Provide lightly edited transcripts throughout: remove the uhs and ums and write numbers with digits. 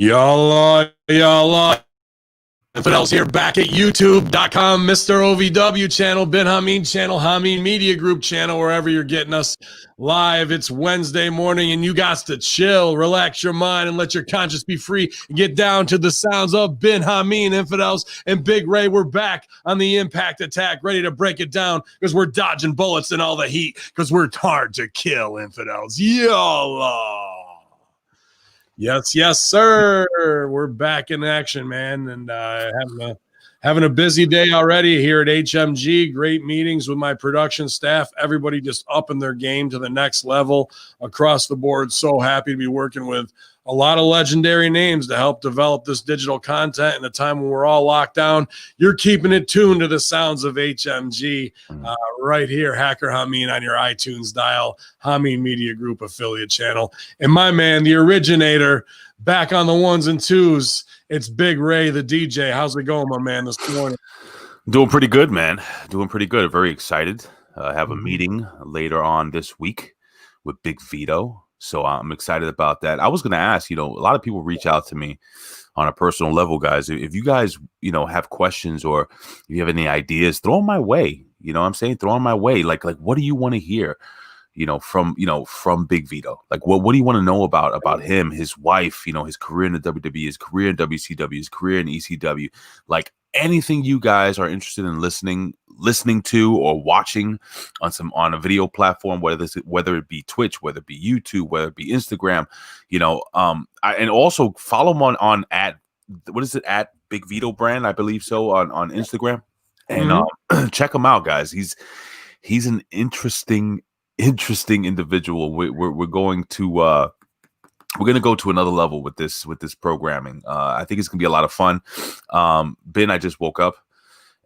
Y'all. Infidels here back at youtube.com, Mr. OVW channel, Ben Hamin channel, Hamin Media Group channel, wherever you're getting us live. It's Wednesday morning and you got to chill, relax your mind, and let your conscience be free and get down to the sounds of Ben Hamin, Infidels, and Big Ray. We're back on the impact attack, ready to break it down because we're dodging bullets and all the heat because we're hard to kill, Infidels. Y'all. Yes, sir. We're back in action, man, and having a busy day already here at HMG. Great meetings with my production staff. Everybody just upping their game to the next level across the board. So happy to be working with a lot of legendary names to help develop this digital content in a time when we're all locked down. You're keeping it tuned to the sounds of HMG right here, Hacker Hamin on your iTunes dial, Hamin Media Group affiliate channel. And my man, the originator, back on the ones and twos, it's Big Ray, the DJ. How's it going, my man, this morning? Doing pretty good, man. Doing pretty good. Very excited. I have a meeting later on this week with Big Vito. So I'm excited about that. I was going to ask, a lot of people reach out to me on a personal level, guys. If you guys, have questions or if you have any ideas, throw them my way. You know what I'm saying? Throw them my way. Like, what do you want to hear, from Big Vito? Like, what do you want to know about him, his wife, his career in the WWE, his career in WCW, his career in ECW, like anything you guys are interested in listening to or watching on a video platform, whether it be Twitch, whether it be YouTube, whether it be Instagram, and also follow him on at Big Vito brand, I believe so, on Instagram, and check him out, guys. He's an interesting individual. We're going to go to another level with this programming. I think it's gonna be a lot of fun. Ben, I just woke up,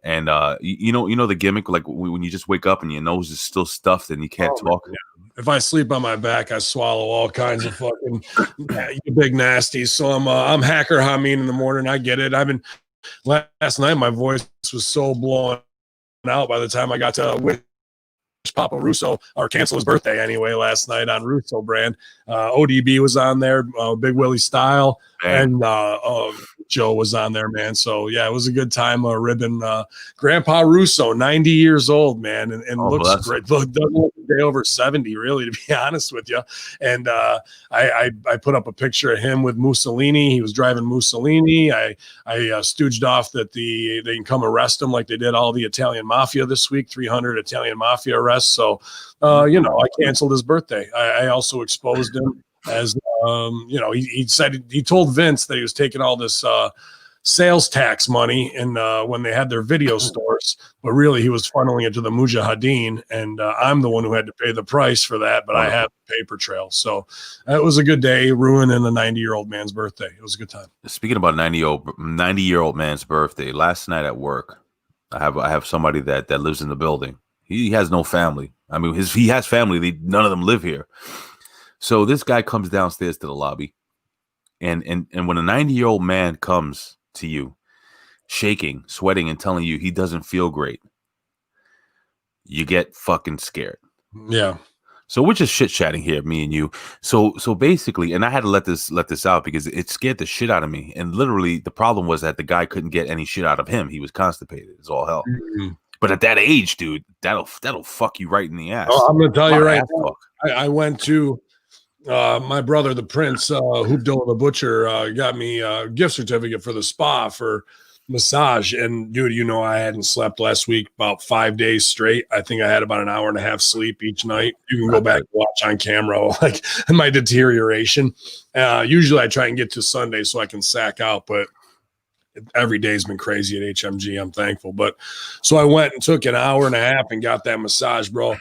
and you know the gimmick, like when you just wake up and your nose is still stuffed and you can't talk. Yeah. If I sleep on my back, I swallow all kinds of fucking you big nasties. So I'm Hacker Hamin in the morning. I get it. Last night my voice was so blown out by the time I got to Papa Russo, or cancel his birthday anyway last night on Russo brand. ODB was on there, Big Willie Style, and Joe was on there, man. So yeah, it was a good time ribbing Grandpa Russo, 90 years old, man, and looks great. Doesn't look a day over 70, really, to be honest with you. And I put up a picture of him with Mussolini. He was driving Mussolini. I stooged off that they can come arrest him like they did all the Italian Mafia this week, 300 Italian Mafia arrests. So, I canceled his birthday. I also exposed him as, he told Vince that he was taking all this sales tax money and when they had their video stores, but really he was funneling it to the Mujahideen, and I'm the one who had to pay the price for that, but I have the paper trail. So it was a good day, ruining a 90-year-old man's birthday. It was a good time. Speaking about 90-year-old man's birthday, last night at work, I have somebody that lives in the building. He has no family. I mean, he has family. None of them live here. So this guy comes downstairs to the lobby, and when a 90-year-old man comes to you, shaking, sweating, and telling you he doesn't feel great, you get fucking scared. Yeah. So we're just chit chatting here, me and you. So basically, and I had to let this out because it scared the shit out of me. And literally, the problem was that the guy couldn't get any shit out of him. He was constipated. It's all hell. Mm-hmm. But at that age, dude, that'll fuck you right in the ass. Oh, I'm gonna tell you right now. I went to my brother, the Prince, Hoopdale the Butcher, got me a gift certificate for the spa for massage. And dude, I hadn't slept last week about 5 days straight. I think I had about an hour and a half sleep each night. You can go back and watch on camera, like my deterioration. Usually I try and get to Sunday so I can sack out, but every day's been crazy at HMG. I'm thankful. But so I went and took an hour and a half and got that massage, bro.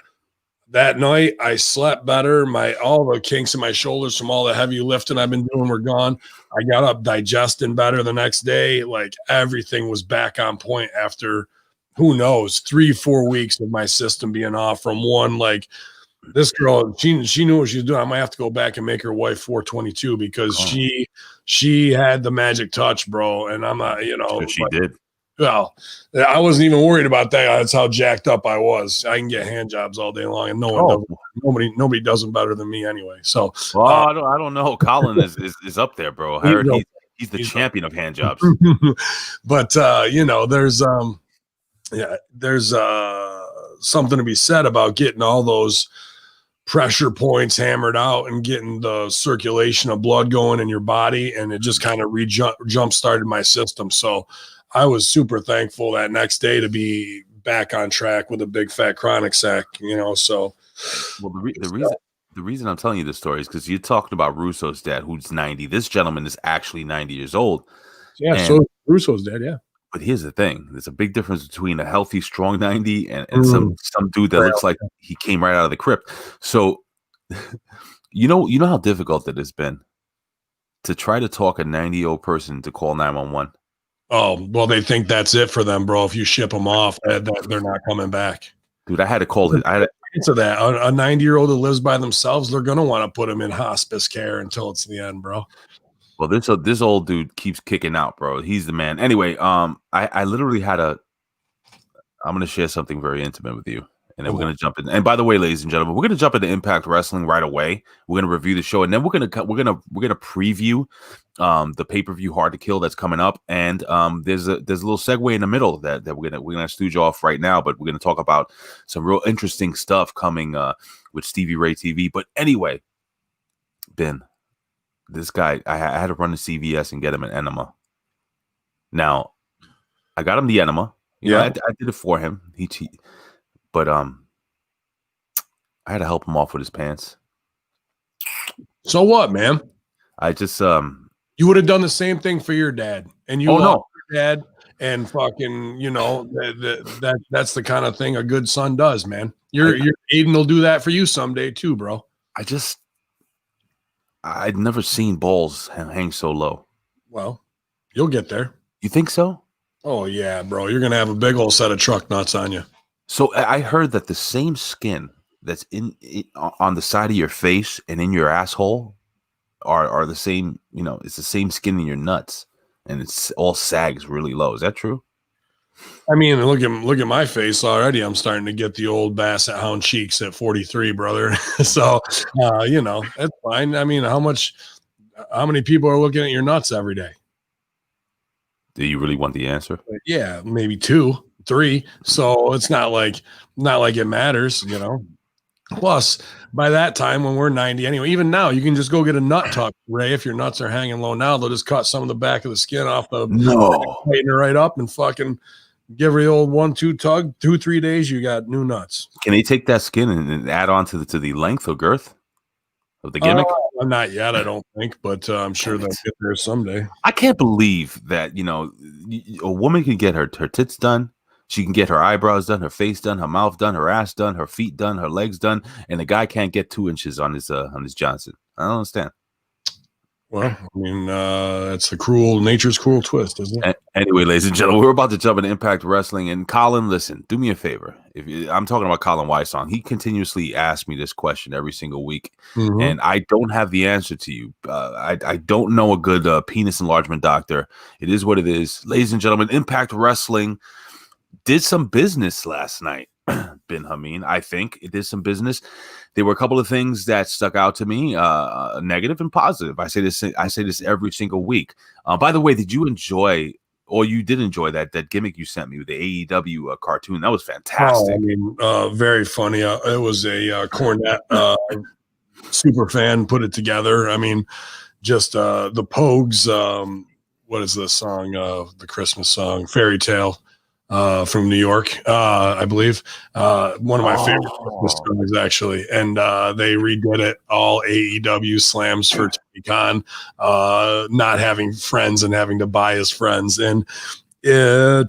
That night I slept better. All the kinks in my shoulders from all the heavy lifting I've been doing were gone. I got up digesting better the next day. Like everything was back on point after, who knows, 3-4 weeks of my system being off from one. Like this girl, she knew what she was doing. I might have to go back and make her wife 422 because she had the magic touch, bro. And I'm not, she did. Well, I wasn't even worried about that. That's how jacked up I was. I can get hand jobs all day long, and nobody does them better than me anyway. So, I don't know. Colin is up there, bro. I heard He's the champion of hand jobs. But there's something to be said about getting all those pressure points hammered out and getting the circulation of blood going in your body, and it just kind of jump started my system. So I was super thankful that next day to be back on track with a big fat chronic sack, so well, the reason I'm telling you this story is because you talked about Russo's dad, who's 90. This gentleman is actually 90 years old. Yeah, so Russo's dad, yeah. But here's the thing: there's a big difference between a healthy, strong 90 and some dude that looks like he came right out of the crypt. So, you know how difficult it has been to try to talk a 90-year-old person to call 911. Oh, well, they think that's it for them, bro. If you ship them off, they're not coming back. Dude, I had to call it. To that, a 90-year-old who lives by themselves, they're gonna want to put them in hospice care until it's the end, bro. Well, this old dude keeps kicking out, bro. He's the man. Anyway, I literally had I'm gonna share something very intimate with you, and then we're gonna jump in. And by the way, ladies and gentlemen, we're gonna jump into Impact Wrestling right away. We're gonna review the show, and then we're gonna preview the pay-per-view Hard to Kill that's coming up. And there's a little segue in the middle that we're gonna stooge off right now, but we're gonna talk about some real interesting stuff coming with Stevie Ray TV. But anyway, Ben, this guy, I had to run to CVS and get him an enema. Now, I got him the enema. I did it for him. But I had to help him off with his pants. So what, man? I just you would have done the same thing for your dad, and you your dad, and fucking, that's the kind of thing a good son does, man. Your Aiden will do that for you someday too, bro. I'd never seen balls hang so low. Well, you'll get there. You think so? Oh yeah, bro. You're gonna have a big old set of truck nuts on you. So I heard that the same skin that's on the side of your face and in your asshole are the same. It's the same skin in your nuts, and it's all sags really low. Is that true? I mean, look at my face already. I'm starting to get the old Basset Hound cheeks at 43, brother. So, that's fine. I mean, how many people are looking at your nuts every day? Do you really want the answer? Yeah, maybe 2, 3. So it's not like it matters, Plus, by that time when we're 90, anyway, even now, you can just go get a nut tuck, Ray. If your nuts are hanging low now, they'll just cut some of the back of the skin off tighten it right up and fucking give her the old 1-2 tug. 2-3 days, you got new nuts. Can they take that skin and add on to the length or girth of the gimmick? Not yet, I don't think, but I'm sure they'll get there someday. I can't believe that a woman can get her tits done. She can get her eyebrows done, her face done, her mouth done, her ass done, her feet done, her legs done, and the guy can't get 2 inches on his Johnson. I don't understand. Well, I mean, it's nature's cruel twist, isn't it? Anyway, ladies and gentlemen, we're about to jump into Impact Wrestling. And Colin, listen, do me a favor. I'm talking about Colin Weissong. He continuously asks me this question every single week, and I don't have the answer to you. I don't know a good penis enlargement doctor. It is what it is. Ladies and gentlemen, Impact Wrestling did some business last night. Ben Hamin, I think it did some business. There were a couple of things that stuck out to me, negative and positive. I say this every single week. By the way, did you enjoy, or you did enjoy that gimmick you sent me with the AEW cartoon? That was fantastic. Oh, I mean, very funny. It was a Cornette super fan put it together. I mean, just the Pogues. What is the song? The Christmas song, Fairy Tale. From New York, I believe. One of my favorite Christmas songs, actually. And they redid it, all AEW slams for Tony Khan, not having friends and having to buy his friends. And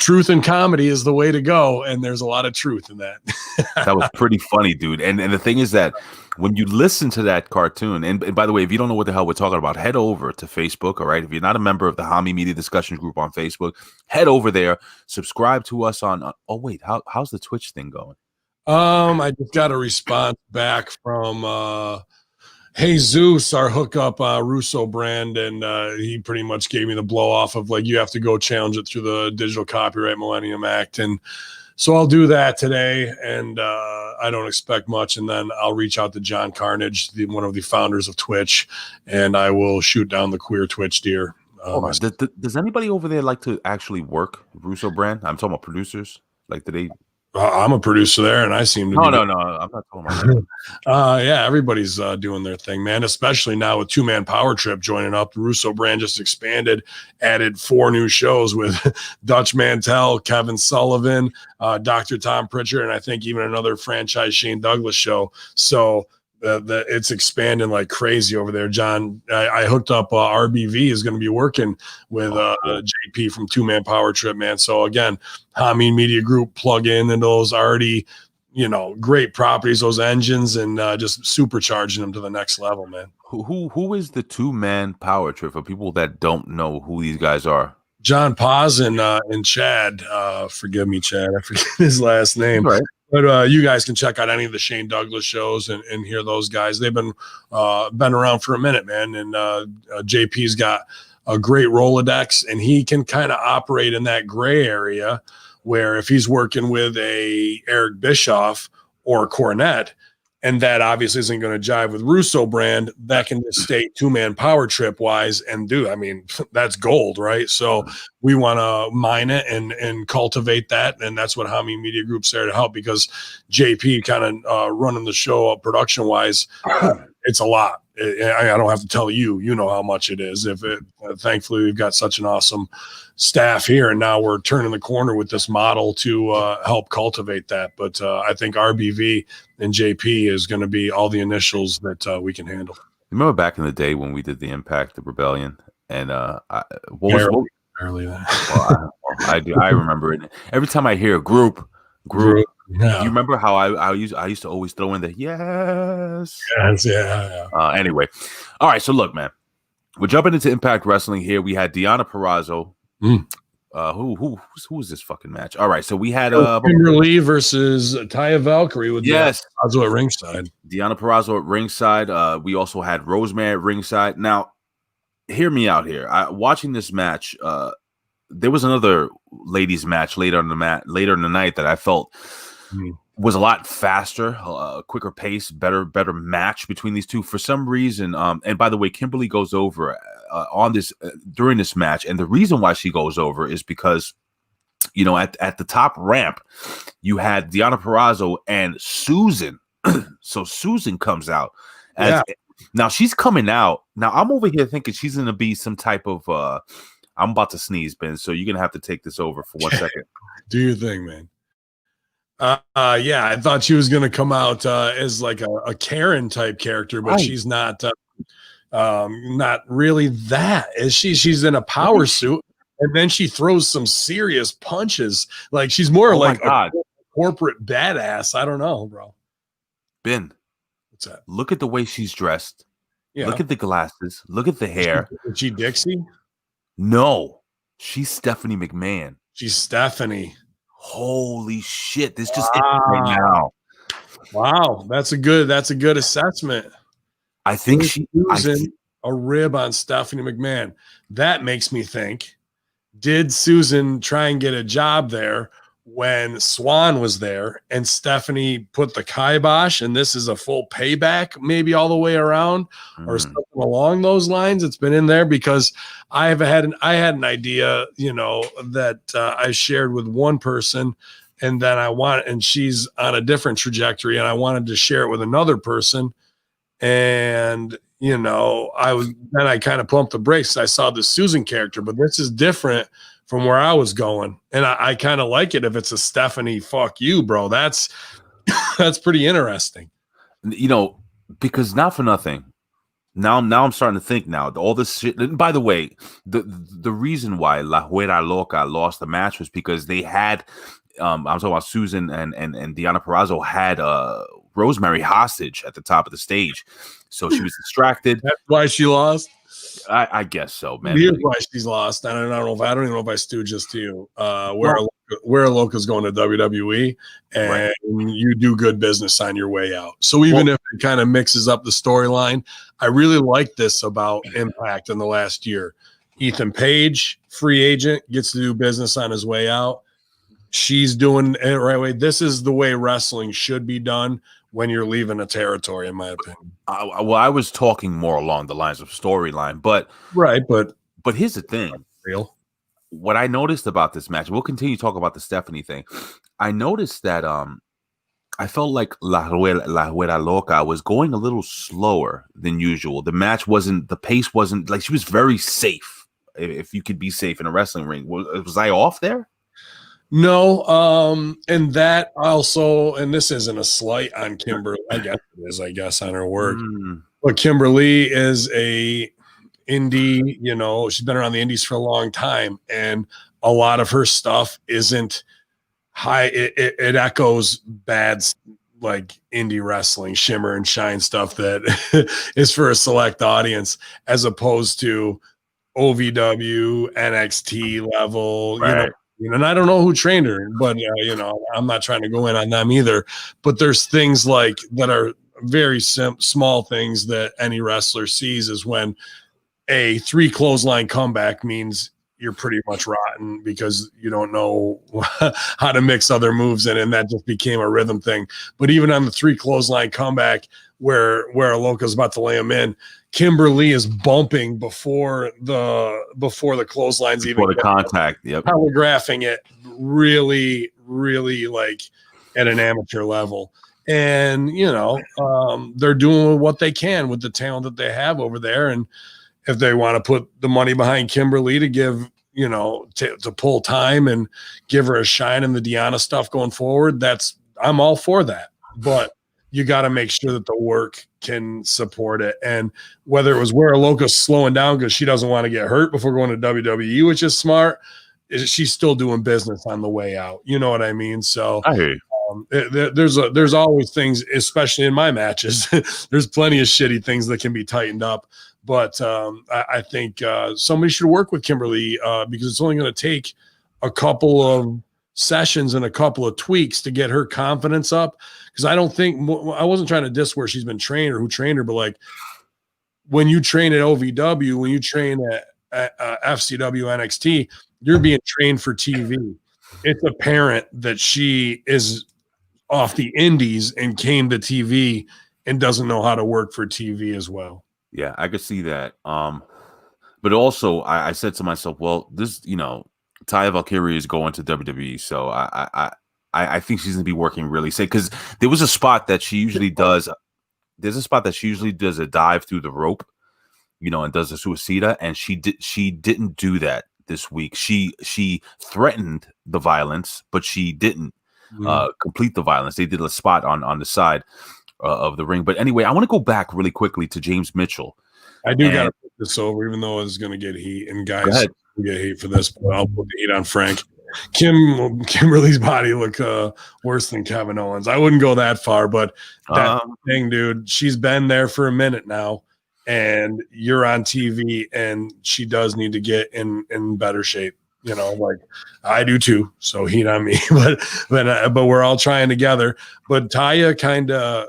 truth and comedy is the way to go. And there's a lot of truth in that. That was pretty funny, dude. And the thing is that when you listen to that cartoon, and by the way, if you don't know what the hell we're talking about, head over to Facebook, all right? If you're not a member of the Hamin Media Discussion Group on Facebook, head over there, subscribe to us on, oh, wait, how's the Twitch thing going? I just got a response back from Jesus, our hookup Russo brand, and he pretty much gave me the blow off of like, you have to go challenge it through the Digital Copyright Millennium Act. And so I'll do that today, and I don't expect much. And then I'll reach out to John Carnage, one of the founders of Twitch, and I will shoot down the queer Twitch deer. Hold on. Does anybody over there like to actually work Russo brand? I'm talking about producers. Like, do they? I'm a producer there, and I seem to No, be. no, no. I'm not talking about that. Yeah, everybody's doing their thing, man. Especially now with Two Man Power Trip joining up. The Russo brand just expanded, added 4 new shows with Dutch Mantel, Kevin Sullivan, Dr. Tom Pritchard, and I think even another franchise Shane Douglas show. So it's expanding like crazy over there. John, I hooked up RBV is going to be working with JP from Two Man Power Trip, man. So again, Hamin Media Group plug in and those already, great properties, those engines, and just supercharging them to the next level, man. Who is the Two Man Power Trip for people that don't know who these guys are? John Paz and Chad. Forgive me, Chad. I forget his last name. Right. But you guys can check out any of the Shane Douglas shows and hear those guys. They've been around for a minute, man. And JP's got a great Rolodex, and he can kind of operate in that gray area where if he's working with a Eric Bischoff or Cornette, and that obviously isn't going to jive with Russo brand, that can just stay two-man Power Trip wise and do. I mean, that's gold, right? So we want to mine it and cultivate that. And that's what Hamin Media Group's there to help, because JP kind of running the show up production wise, it's a lot. I don't have to tell you, how much it is. Thankfully, we've got such an awesome staff here, and now we're turning the corner with this model to help cultivate that. But I think RBV and JP is going to be all the initials that we can handle. Remember back in the day when we did the Impact, the Rebellion, and I do. I remember it. Every time I hear group. Yeah. Do you remember how I used to always throw in the yes? Yeah. Anyway, all right. So look, man, we're jumping into Impact Wrestling here. We had Deonna Purrazzo. Who was this fucking match? All right, so we had Kimberly versus Taya Valkyrie with Purrazzo at ringside. Deonna Purrazzo at ringside. We also had Rosemary at ringside. Now, hear me out here. Watching this match, there was another ladies match later in the night that I felt was a lot faster, quicker pace, better match between these two for some reason. And by the way, Kimberly goes over on this during this match, and the reason why she goes over is because at the top ramp you had Deonna Purrazzo and Susan. So Susan comes out now she's coming out. Now I'm over here thinking she's going to be some type of I'm about to sneeze, Ben, so you're going to have to take this over for 1 second. Do your thing, man. I thought she was going to come out as like a Karen type character, but she's not really that. Is she? She's in a power suit, and then she throws some serious punches. Like she's more like a corporate badass. I don't know, bro. Ben, what's that? Look at the way she's dressed. Yeah. Look at the glasses. Look at the hair. Is she Dixie? No, she's Stephanie McMahon. She's Stephanie. Holy shit! This just hit right now. Wow, that's a good assessment. I think she using a rib on Stephanie McMahon. That makes me think: did Susan try and get a job there when Swan was there, and Stephanie put the kibosh, and this is a full payback, maybe all the way around, or something along those lines? It's been in there because I had an idea, that I shared with one person, and then and she's on a different trajectory, and I wanted to share it with another person, and I kind of pumped the brakes. I saw the Susan character, but this is different from where I was going. And I kind of like it if it's a Stephanie, fuck you, bro. That's pretty interesting. Because not for nothing. Now I'm starting to think now, all this shit. And by the way, the reason why La Huera Loca lost the match was because they had, I'm talking about Susan and Deonna Purrazzo had Rosemary hostage at the top of the stage. So she was distracted. That's why she lost? I guess so, man. Here's why she's lost. I don't even know if I stewed just to you. Where Loca's going to WWE, and you do good business on your way out. So even if it kind of mixes up the storyline, I really like this about Impact in the last year. Ethan Page, free agent, gets to do business on his way out. She's doing it right way. This is the way wrestling should be done when you're leaving a territory, in my opinion. I was talking more along the lines of storyline, but But here's the thing. Real. What I noticed about this match, we'll continue to talk about the Stephanie thing. I noticed that I felt like La Huera Loca was going a little slower than usual. The pace wasn't like she was very safe. If you could be safe in a wrestling ring, was I off there? No, and that also, and this isn't a slight on Kimberly. I guess on her work. But Kimberly is a indie, she's been around the indies for a long time, and a lot of her stuff isn't high. It echoes bad, like indie wrestling, shimmer and shine stuff that is for a select audience, as opposed to OVW, NXT level, Right. and I don't know who trained her, but I'm not trying to go in on them either. But there's things like that are very small things that any wrestler sees, is when a 3 clothesline comeback means you're pretty much rotten because you don't know how to mix other moves in, and that just became a rhythm thing. But even on the 3 clothesline comeback where Loca's about to lay him in, Kimberly is bumping before the clotheslines before the contact. Yep. Telegraphing it really, really like at an amateur level. And, they're doing what they can with the talent that they have over there. And if they want to put the money behind Kimberly to give, to pull time and give her a shine in the Deanna stuff going forward, I'm all for that. But you got to make sure that the work can support it. And whether it was Huera Loca slowing down because she doesn't want to get hurt before going to WWE, which is smart, she's still doing business on the way out. You know what I mean? So I hear you. There's always things, especially in my matches, there's plenty of shitty things that can be tightened up. But I think somebody should work with Kimberly because it's only going to take a couple of sessions and a couple of tweaks to get her confidence up. Because I wasn't trying to diss where she's been trained or who trained her, but like when you train at OVW, when you train at FCW NXT, you're being trained for TV. It's apparent that she is off the indies and came to TV and doesn't know how to work for TV as well. Yeah, I could see that. But also I said to myself, well, this, Taya Valkyrie is going to WWE, so I think she's gonna be working really safe, because there was a spot that she usually does. There's a spot that she usually does a dive through the rope, and does a suicida, and she didn't do that this week. She threatened the violence, but she didn't complete the violence. They did a spot on the side of the ring. But anyway, I want to go back really quickly to James Mitchell. I do got to put this over, even though it's going to get heat. And guys get hate for this, but I'll put the heat on Frank. Kimberly's body look worse than Kevin Owens. I wouldn't go that far, but that thing, dude, she's been there for a minute now, and you're on TV, and she does need to get in better shape. Like I do too. So heat on me, but we're all trying together. But Taya kind of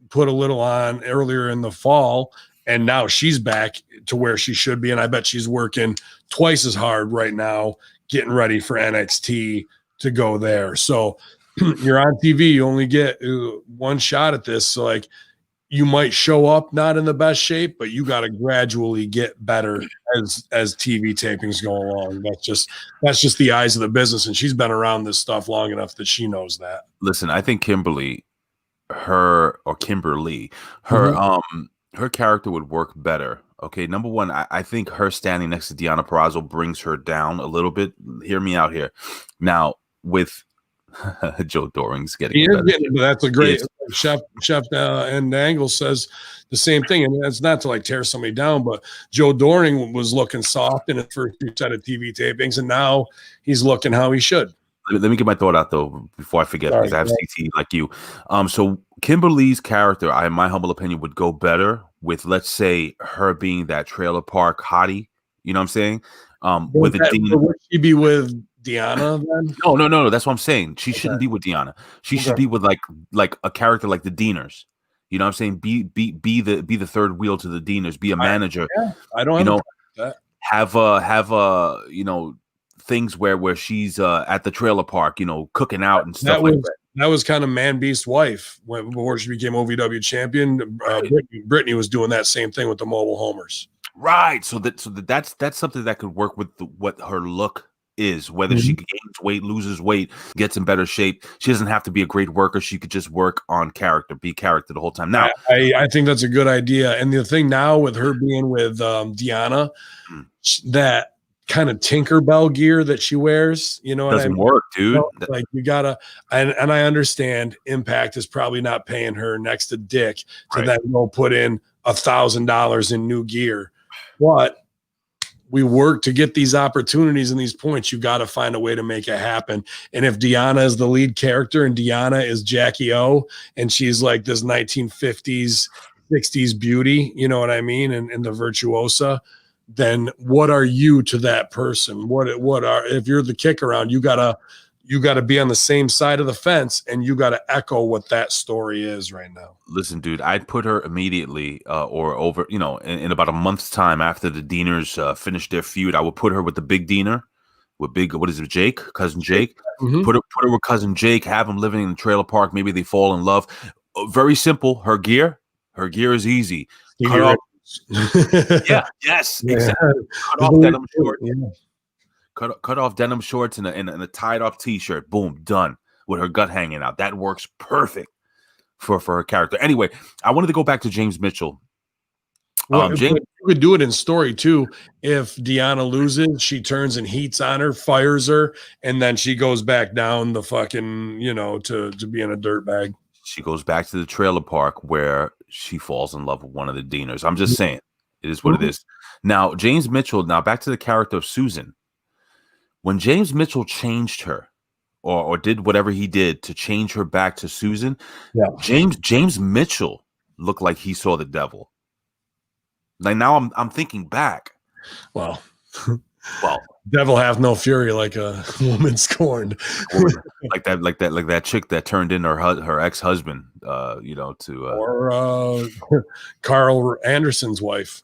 put a little on earlier in the fall, and now she's back to where she should be. And I bet she's working twice as hard right now, getting ready for NXT to go there. So you're on TV, you only get one shot at this. So like, you might show up not in the best shape, but you got to gradually get better as TV tapings go along. That's just the eyes of the business. And she's been around this stuff long enough that she knows that. Listen, I think Kimberly, her character would work better. Okay, number one, I think her standing next to Deonna Purrazzo brings her down a little bit. Hear me out here. Now, with Joe Doring's getting better. That's a great chef and Angle says the same thing, and that's not to like tear somebody down, but Joe Doring was looking soft in his first few set of TV tapings, and now he's looking how he should. Let me get my thought out though before I forget, because I have CT like you. So Kimberly's character, in my humble opinion, would go better with, let's say, her being that trailer park hottie. You know what I'm saying? Would she be with Deanna then? No. That's what I'm saying. She shouldn't be with Deanna. She should be with like a character like the Deaners. You know what I'm saying? Be the third wheel to the Deaners. Be a manager. I don't that. Have things where she's at the trailer park, cooking out and stuff like that. That was kind of Man Beast's wife before she became OVW champion. Brittany was doing that same thing with the mobile homers. Right. That's something that could work with what her look is. Whether she gains weight, loses weight, gets in better shape, she doesn't have to be a great worker. She could just work on character, be character the whole time. Now, I think that's a good idea. And the thing now with her being with Deanna, that kind of Tinkerbell gear that she wears, you know what I doesn't mean? work, dude. Like you gotta, and I understand Impact is probably not paying her next to dick to then go put in $1,000 in new gear, but we work to get these opportunities and these points. You got to find a way to make it happen. And if Deanna is the lead character and Deanna is Jackie O, and she's like this 1950s, 60s beauty, you know what I mean? And the virtuosa, then what are you to that person? What are, if you're the kick around, you gotta be on the same side of the fence and you gotta echo what that story is right now. Listen, dude, I'd put her immediately or over, in about a month's time after the Deaners finished their feud. I would put her with the big Deaner, with what is it, Jake, cousin Jake. Put her with cousin Jake, have him living in the trailer park. Maybe they fall in love. Very simple. Her gear is easy. Cut off. Exactly. Cut off denim shorts. Cut off denim shorts and a tied off t-shirt. Boom, done. With her gut hanging out. That works perfect for her character. Anyway, I wanted to go back to James Mitchell. James, you could do it in story too. If Deanna loses, she turns and heats on her, fires her, and then she goes back down the fucking, to being a dirtbag. She goes back to the trailer park where she falls in love with one of the Deaners. I'm just saying, it is what it is. Now, James Mitchell, back to the character of Susan. When James Mitchell changed her, or did whatever he did to change her back to Susan, James Mitchell looked like he saw the devil. Like now I'm thinking back. Well, devil hath no fury like a woman scorned. like that chick that turned in her ex-husband, or Carl Anderson's wife.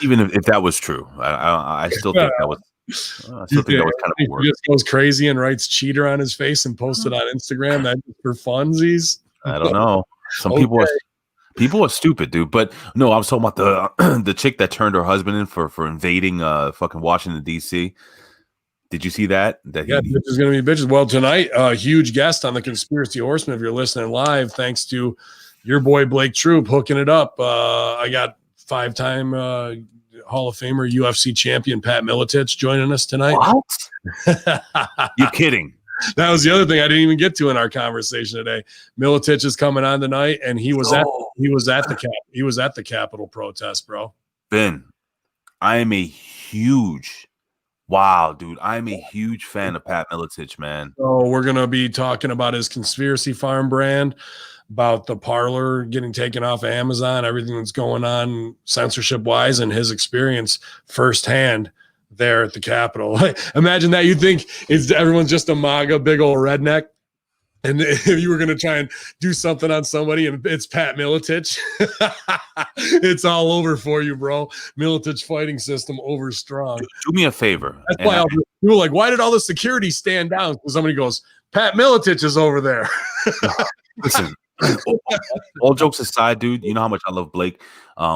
Even if that was true, I still think that was. I still think that was kind of weird. He just goes crazy and writes cheater on his face and posts it on Instagram. That's for funsies. I don't know. Some people are stupid, dude. But no, I was talking about the chick that turned her husband in for invading fucking Washington D.C. Did you see that? Bitches gonna be bitches. Well, tonight, a huge guest on the Conspiracy Horseman. If you're listening live, thanks to your boy Blake Troop hooking it up. I got 5-time Hall of Famer, UFC champion Pat Miletich joining us tonight. What? You're kidding. That was the other thing I didn't even get to in our conversation today. Miletich is coming on tonight, and he was at the Capitol protest, bro. Ben, I am a huge fan of Pat Miletich, man. So we're gonna be talking about his Conspiracy Farm brand, about the parlor getting taken off of Amazon, everything that's going on censorship wise, and his experience firsthand there at the Capitol. Imagine that. You think everyone's just a MAGA, big old redneck. And if you were going to try and do something on somebody and it's Pat Miletich, it's all over for you, bro. Miletich fighting system over strong. Do me a favor. That's why people like, why did all the security stand down? Because somebody goes, Pat Miletich is over there. Listen, all jokes aside, dude, you know how much I love Blake.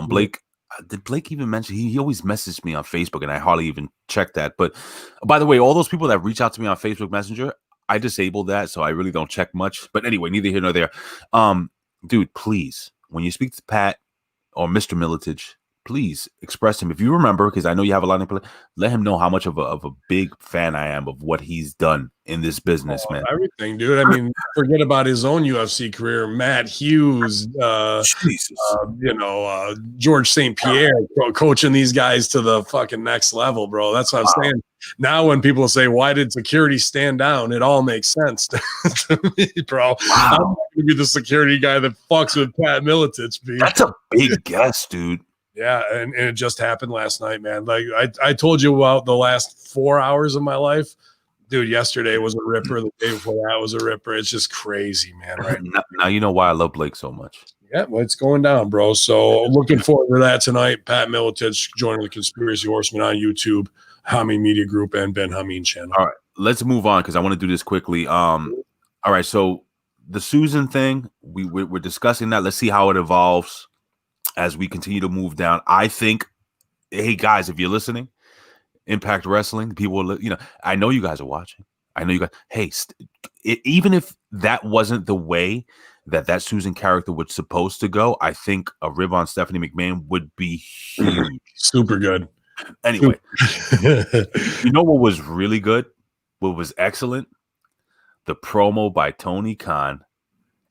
Blake, did Blake even mention he always messaged me on Facebook and I hardly even check that. But by the way, all those people that reach out to me on Facebook Messenger, I disabled that, so I really don't check much. But anyway, neither here nor there. Dude, please, when you speak to Pat or Mr. Miletich, please express him. If you remember, because I know you have a lot of people, let him know how much of a big fan I am of what he's done in this business, man. Everything, dude. I mean, forget about his own UFC career. Matt Hughes, George St. Pierre, coaching these guys to the fucking next level, bro. That's what I'm saying. Now, when people say, "Why did security stand down?" It all makes sense to me, bro. Wow. I'm not gonna be the security guy that fucks with Pat Miletich. That's a big guess, dude. Yeah, and it just happened last night, man. Like I told you about the last 4 hours of my life. Dude, yesterday was a ripper. The day before that was a ripper. It's just crazy, man. Right now you know why I love Blake so much. Yeah, well, it's going down, bro. So looking forward to that tonight. Pat Miletich joining the Conspiracy Horseman on YouTube, Hamin Media Group, and Ben Hamin channel. All right, let's move on because I want to do this quickly. All right, so the Susan thing, we're discussing that. Let's see how it evolves as we continue to move down. I think hey guys, if you're listening, Impact Wrestling, people, I know you guys are watching. I know you guys. Hey, even if that wasn't the way that Susan character was supposed to go, I think a rib on Stephanie McMahon would be huge. Super good. Anyway, you know what was really good? What was excellent? The promo by Tony Khan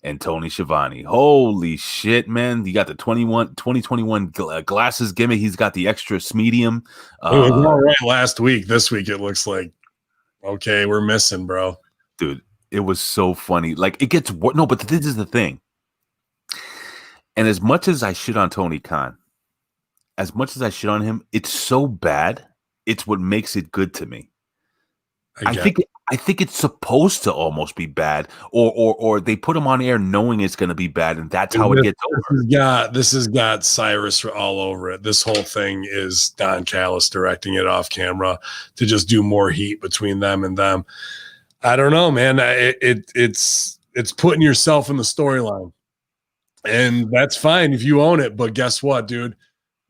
and Tony Schiavone. Holy shit, man. You got the 2021 glasses gimmick. He's got the extra medium. It was all right last week. This week it looks like, okay, we're missing, bro. Dude, it was so funny. Like, it gets no, but this is the thing. And as much as I shit on Tony Khan, as much as I shit on him, it's so bad. It's what makes it good to me. I think it's supposed to almost be bad, or they put him on air knowing it's going to be bad, and that's how it gets over. This has got Cyrus all over it. This whole thing is Don Callis directing it off camera to just do more heat between them and them. I don't know, man. It's putting yourself in the storyline, and that's fine if you own it. But guess what, dude?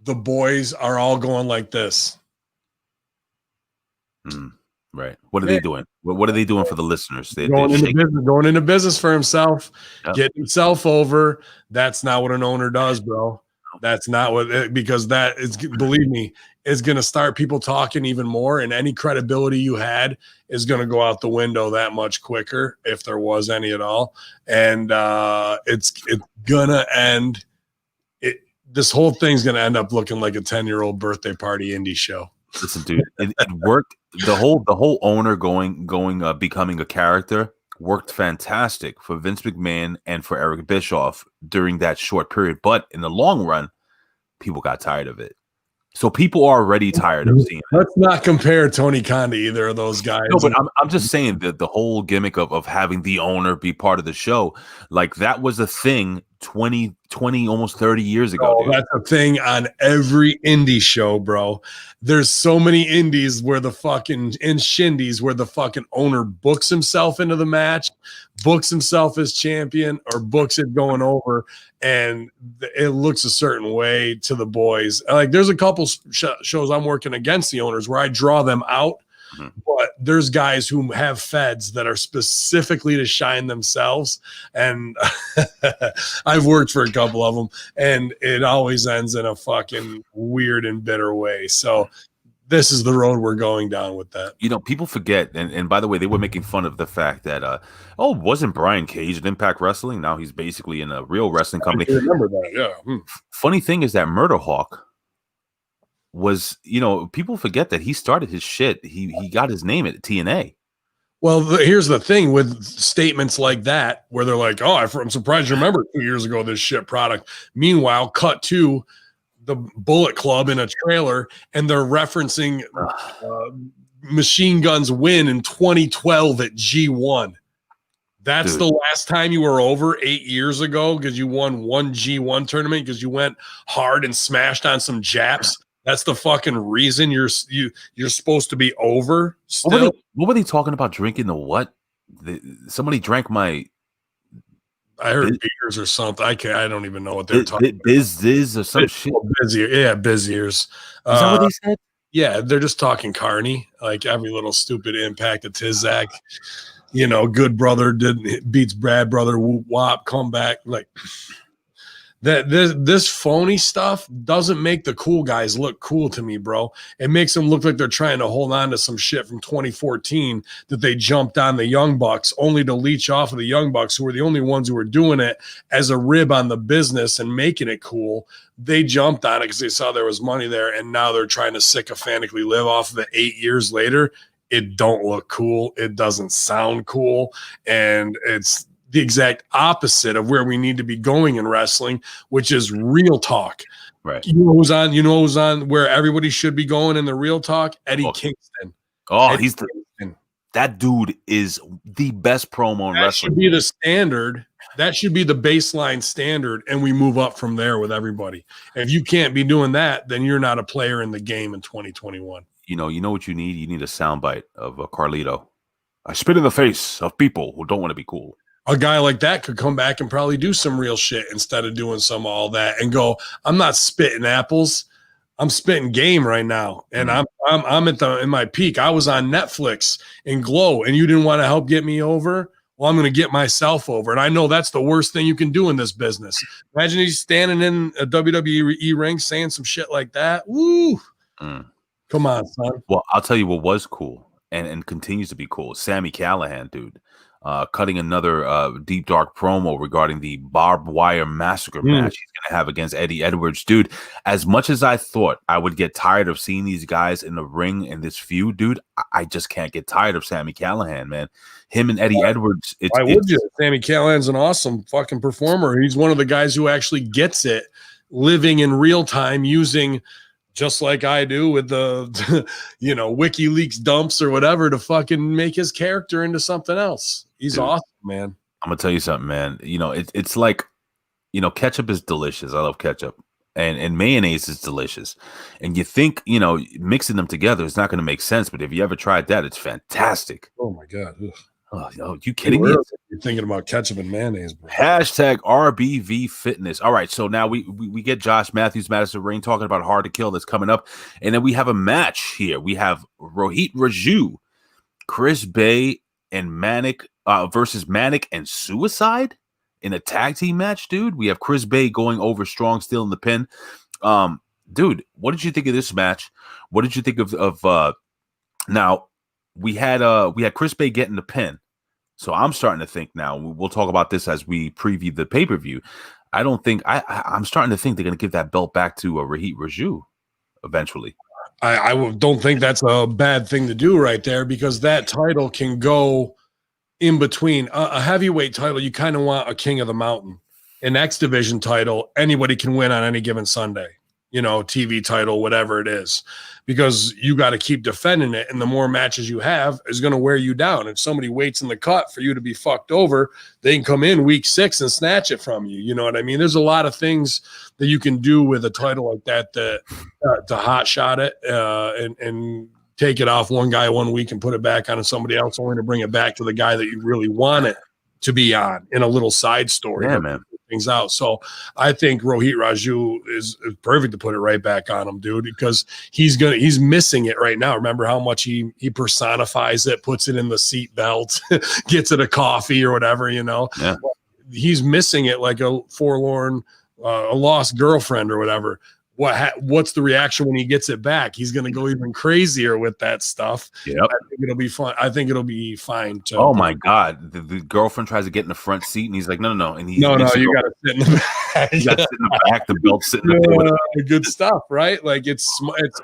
The boys are all going like this. Right. What are they doing? What are they doing for the listeners? Going into business for himself, getting himself over. That's not what an owner does, bro. That's not what because that is, believe me, is going to start people talking even more, and any credibility you had is going to go out the window that much quicker, if there was any at all. And it's gonna end. This whole thing's going to end up looking like a 10-year-old birthday party indie show. Listen, dude, it worked. The whole owner becoming a character worked fantastic for Vince McMahon and for Eric Bischoff during that short period. But in the long run, people got tired of it. So people are already tired of seeing it. Let's not compare Tony Khan to either of those guys. No, but I'm just saying that the whole gimmick of having the owner be part of the show, like that was a thing 20, almost 30 years ago. Dude. That's a thing on every indie show, bro. There's so many indies where the fucking shindies where the fucking owner books himself into the match, books himself as champion, or books it going over, and it looks a certain way to the boys. Like there's a couple shows I'm working against the owners where I draw them out. But there's guys who have feds that are specifically to shine themselves. And I've worked for a couple of them, and it always ends in a fucking weird and bitter way. So this is the road we're going down with that. People forget. And by the way, they were making fun of the fact that, wasn't Brian Cage at Impact Wrestling? Now he's basically in a real wrestling company. I remember that, yeah. Funny thing is that Murder Hawk was, people forget that he started his shit. He got his name at TNA. Well, here's the thing with statements like that, where they're like, "Oh, I'm surprised you remember 2 years ago this shit product." Meanwhile, cut to the Bullet Club in a trailer, and they're referencing Machine Gun's win in 2012 at G1. That's Dude. The last time you were over 8 years ago because you won one G1 tournament because you went hard and smashed on some Japs. That's the fucking reason you're supposed to be over. Still. What were they talking about? Drinking the what? Somebody drank my. I heard beers or something. I don't even know what they're talking about. Biz or some shit. Biz ears. Is that what they said? Yeah, they're just talking carny, like every little stupid impact of Tizak. Good brother beats Brad brother. Whoop wop, come back like. That this phony stuff doesn't make the cool guys look cool to me, bro. It makes them look like they're trying to hold on to some shit from 2014 that they jumped on the Young Bucks only to leech off of the Young Bucks, who were the only ones who were doing it as a rib on the business and making it cool. They jumped on it because they saw there was money there, and now they're trying to sycophantically live off of it 8 years later. It don't look cool. It doesn't sound cool, and it's the exact opposite of where we need to be going in wrestling, which is real talk. Right. You know who's on where everybody should be going in the real talk? Eddie Kingston. Oh, Eddie Kingston. That dude is the best promo in wrestling. That should be the standard. That should be the baseline standard, and we move up from there with everybody. And if you can't be doing that, then you're not a player in the game in 2021. You know what you need? You need a soundbite of Carlito. I spit in the face of people who don't want to be cool. A guy like that could come back and probably do some real shit instead of doing some all that and go, I'm not spitting apples. I'm spitting game right now, and I'm in my peak. I was on Netflix and Glow, and you didn't want to help get me over. Well, I'm going to get myself over, and I know that's the worst thing you can do in this business. Imagine he's standing in a WWE ring saying some shit like that. Woo! Come on, son. Well, I'll tell you what was cool and continues to be cool. Sammy Callahan, dude, cutting another deep dark promo regarding the barbed wire massacre match he's gonna have against Eddie Edwards, dude. As much as I thought I would get tired of seeing these guys in the ring in this feud, dude, I just can't get tired of Sammy Callahan, man. Him and Eddie Edwards. Why would you? Sammy Callahan's an awesome fucking performer. He's one of the guys who actually gets it, living in real time, using. Just like I do with the, WikiLeaks dumps or whatever to fucking make his character into something else. He's awesome, man. I'm gonna tell you something, man. It's like, ketchup is delicious. I love ketchup, and mayonnaise is delicious. And you think, mixing them together is not going to make sense, but if you ever tried that, it's fantastic. Oh my god. Ugh. Oh, you kidding me? You're thinking about ketchup and mayonnaise, bro. Hashtag RBV Fitness. All right, so now we get Josh Matthews, Madison Rain talking about Hard to Kill that's coming up, and then we have a match here. We have Rohit Raju, Chris Bay, and Manic versus Manic and Suicide in a tag team match, dude. We have Chris Bay going over Strong, still in the pin. Dude, what did you think of this match? What did you think of now? We had Chris Bay getting the pin. So I'm starting to think now, we'll talk about this as we preview the pay-per-view. I'm starting to think they're going to give that belt back to Rohit Raju eventually. I don't think that's a bad thing to do right there, because that title can go in between. A heavyweight title, you kind of want a King of the Mountain. An X Division title, anybody can win on any given Sunday. TV title, whatever it is, because you got to keep defending it. And the more matches you have is going to wear you down. If somebody waits in the cut for you to be fucked over, they can come in week 6 and snatch it from you. You know what I mean? There's a lot of things that you can do with a title like that to hot shot it and take it off one guy one week and put it back on somebody else, only to bring it back to the guy that you really want it to be on in a little side story. Yeah, man. Things out. So I think Rohit Raju is perfect to put it right back on him, dude, because he's missing it right now. Remember how much he personifies it, puts it in the seat belt, gets it a coffee or whatever, Yeah. He's missing it like a forlorn, a lost girlfriend or whatever. What's the reaction when he gets it back? He's going to go even crazier with that stuff. Yep. I think it'll be fun. I think it'll be fine. Oh my God. The girlfriend tries to get in the front seat and he's like, no. And you got to sit in the back. You got to sit in the back. The belt sitting in the back. Good stuff, right? Like it's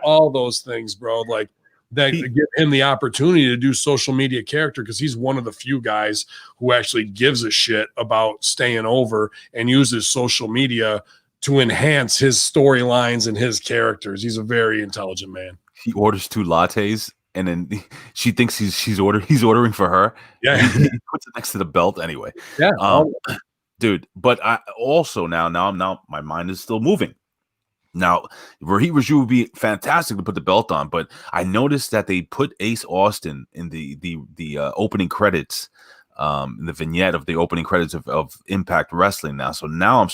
all those things, bro. Like that give him the opportunity to do social media character, because he's one of the few guys who actually gives a shit about staying over and uses social media to enhance his storylines and his characters. He's a very intelligent man. He orders 2 lattes, and then she thinks he's ordering for her. Yeah, he puts it next to the belt anyway. Yeah, dude. But I also now my mind is still moving. Now, Rohit Raju would be fantastic to put the belt on, but I noticed that they put Ace Austin in the opening credits. The vignette of the opening credits of Impact Wrestling now. So now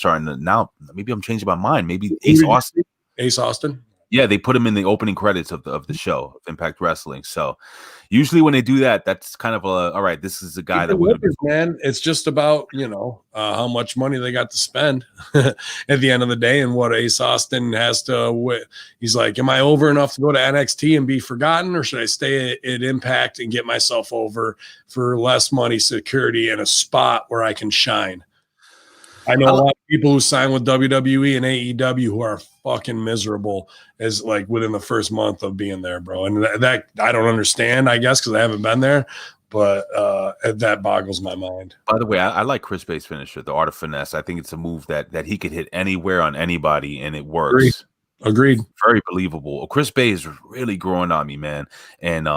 maybe I'm changing my mind. Maybe Ace Austin. Yeah, they put him in the opening credits of the show of Impact Wrestling. So usually when they do that, that's kind of all right, this is a guy that would, man. It's just about, how much money they got to spend at the end of the day, and what Ace Austin has to, he's like, am I over enough to go to NXT and be forgotten, or should I stay at Impact and get myself over for less money, security, and a spot where I can shine? I know a lot of people who sign with WWE and AEW who are fucking miserable as like within the first month of being there, bro. And that I don't understand, I guess, because I haven't been there, but that boggles my mind. By the way, I like Chris Bay's finisher, the Art of Finesse. I think it's a move that he could hit anywhere on anybody, and it works. Agreed. Very believable. Chris Bay is really growing on me, man. And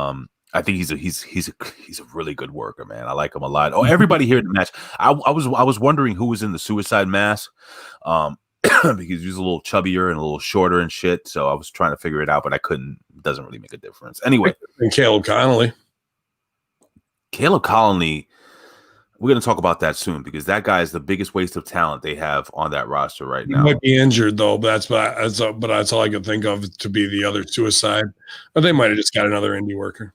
I think he's a really good worker, man. I like him a lot. Oh, everybody here in the match. I was wondering who was in the Suicide Mask, because he was a little chubbier and a little shorter and shit. So I was trying to figure it out, but I couldn't. It doesn't really make a difference. Anyway, and Caleb Connolly. we're going to talk about that soon because that guy is the biggest waste of talent they have on that roster right He now. might be injured though, but that's all I could think of to be the other suicide. Or they might have just got another indie worker.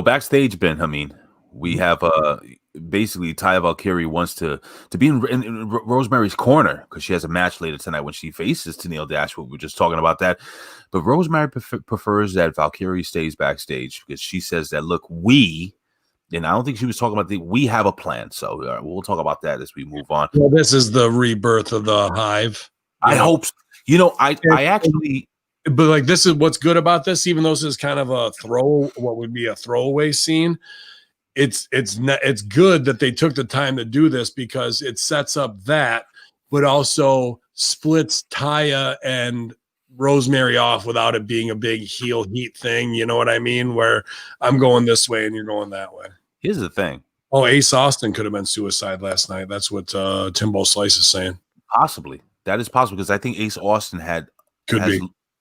Backstage, Ben Hamin, we have basically Taya Valkyrie wants to be in Rosemary's corner because she has a match later tonight when she faces Tennille Dashwood. We're just talking about that, but Rosemary prefers that Valkyrie stays backstage because she says that look, and I don't think she was talking about we have a plan. So we'll talk about that as we move on. Well, this is the rebirth of the Hive. I hope. I actually. But like, this is what's good about this. Even though this is kind of what would be a throwaway scene, it's good that they took the time to do this because it sets up that, but also splits Taya and Rosemary off without it being a big heel heat thing. You know what I mean? Where I'm going this way and you're going that way. Here's the thing. Oh, Ace Austin could have been suicide last night. That's what Timbo Slice is saying. Possibly. That is possible because I think Ace Austin has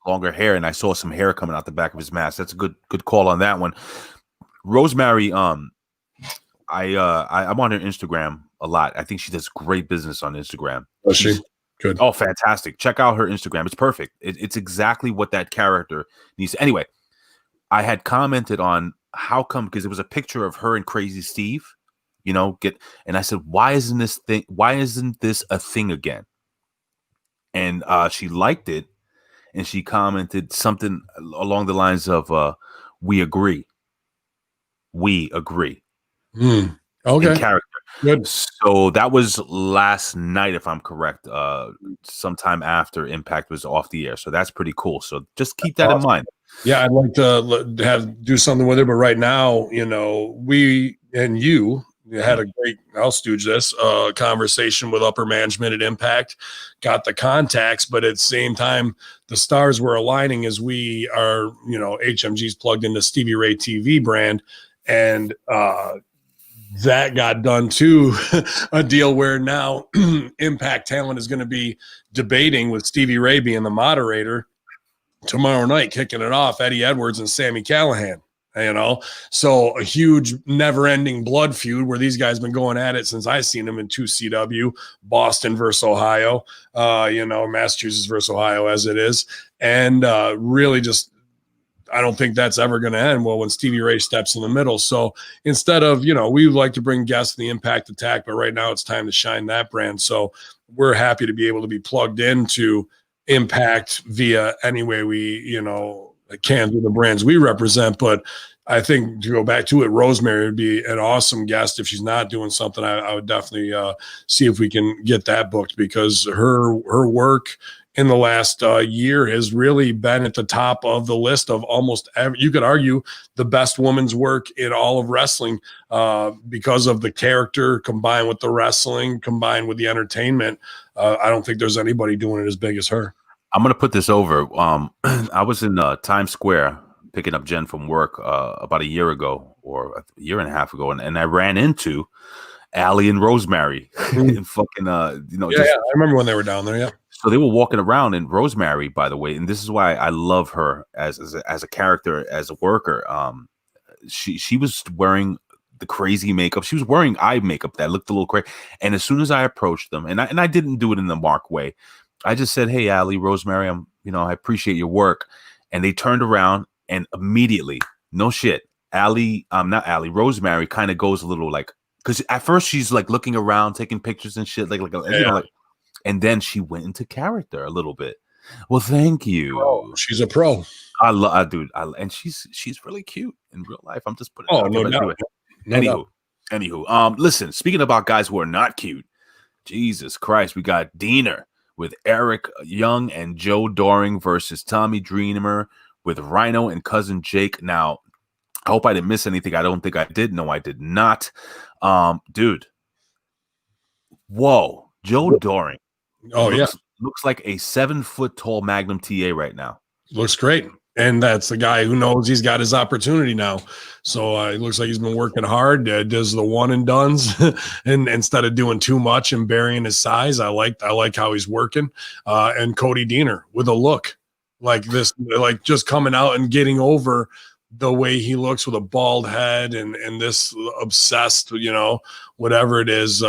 longer hair, and I saw some hair coming out the back of his mask. That's a good call on that one. Rosemary, I'm on her Instagram a lot. I think she does great business on Instagram. Does she? Good. Oh, fantastic. Check out her Instagram. It's perfect. It's exactly what that character needs. Anyway, I had commented on how come, because it was a picture of her and Crazy Steve, and I said, why isn't this a thing again? And she liked it, and she commented something along the lines of, we agree. We agree. Okay. In character. Good. So that was last night, if I'm correct, sometime after Impact was off the air. So that's pretty cool. So just keep that in mind. Yeah, I'd like to do something with it, but right now, we and you had a great, I'll stooge this, conversation with upper management at Impact, got the contacts, but at the same time, the stars were aligning as we are, HMG's plugged into Stevie Ray TV brand, and that got done too, a deal where now Impact Talent is going to be debating with Stevie Ray being the moderator tomorrow night, kicking it off, Eddie Edwards and Sami Callihan, so a huge never-ending blood feud where these guys been going at it since I seen them in 2CW, Boston versus Ohio, Massachusetts versus Ohio as it is, and really just, I don't think that's ever going to end well when Stevie Ray steps in the middle. So instead of, we like to bring guests to the Impact Attack, but right now it's time to shine that brand. So we're happy to be able to be plugged into Impact via any way we, can through the brands we represent. But I think to go back to it, Rosemary would be an awesome guest. If she's not doing something, I would definitely see if we can get that booked, because her work in the last year has really been at the top of the list of almost every, you could argue, the best woman's work in all of wrestling because of the character combined with the wrestling, combined with the entertainment. I don't think there's anybody doing it as big as her. I'm going to put this over. I was in Times Square picking up Jen from work about a year ago or a year and a half ago, and I ran into Allie and Rosemary and fucking, I remember when they were down there. Yeah. So they were walking around, and Rosemary, by the way, and this is why I love her as a character, as a worker. She was wearing the crazy makeup. She was wearing eye makeup that looked a little crazy. And as soon as I approached them, and I didn't do it in the Mark way, I just said, "Hey, Allie, Rosemary, I appreciate your work." And they turned around, and immediately, no shit, Rosemary kind of goes a little like, because at first she's like looking around, taking pictures and shit, like, and then she went into character a little bit. Well, thank you. Oh, she's a pro. I love, dude. And she's really cute in real life. I'm just putting. Oh, no doubt. Anywho, listen. Speaking about guys who are not cute, Jesus Christ, we got Diener with Eric Young and Joe Doring versus Tommy Dreamer with Rhino and Cousin Jake. Now, I hope I didn't miss anything. I don't think I did. No, I did not. Dude. Whoa, Joe Doring. Oh, looks like a 7-foot tall Magnum TA right now. Looks great. And that's the guy who knows he's got his opportunity now. So it looks like he's been working hard, does the one and dones, and instead of doing too much and burying his size. I like how he's working. And Cody Diener with a look like this, like just coming out and getting over the way he looks with a bald head and this obsessed, whatever it is,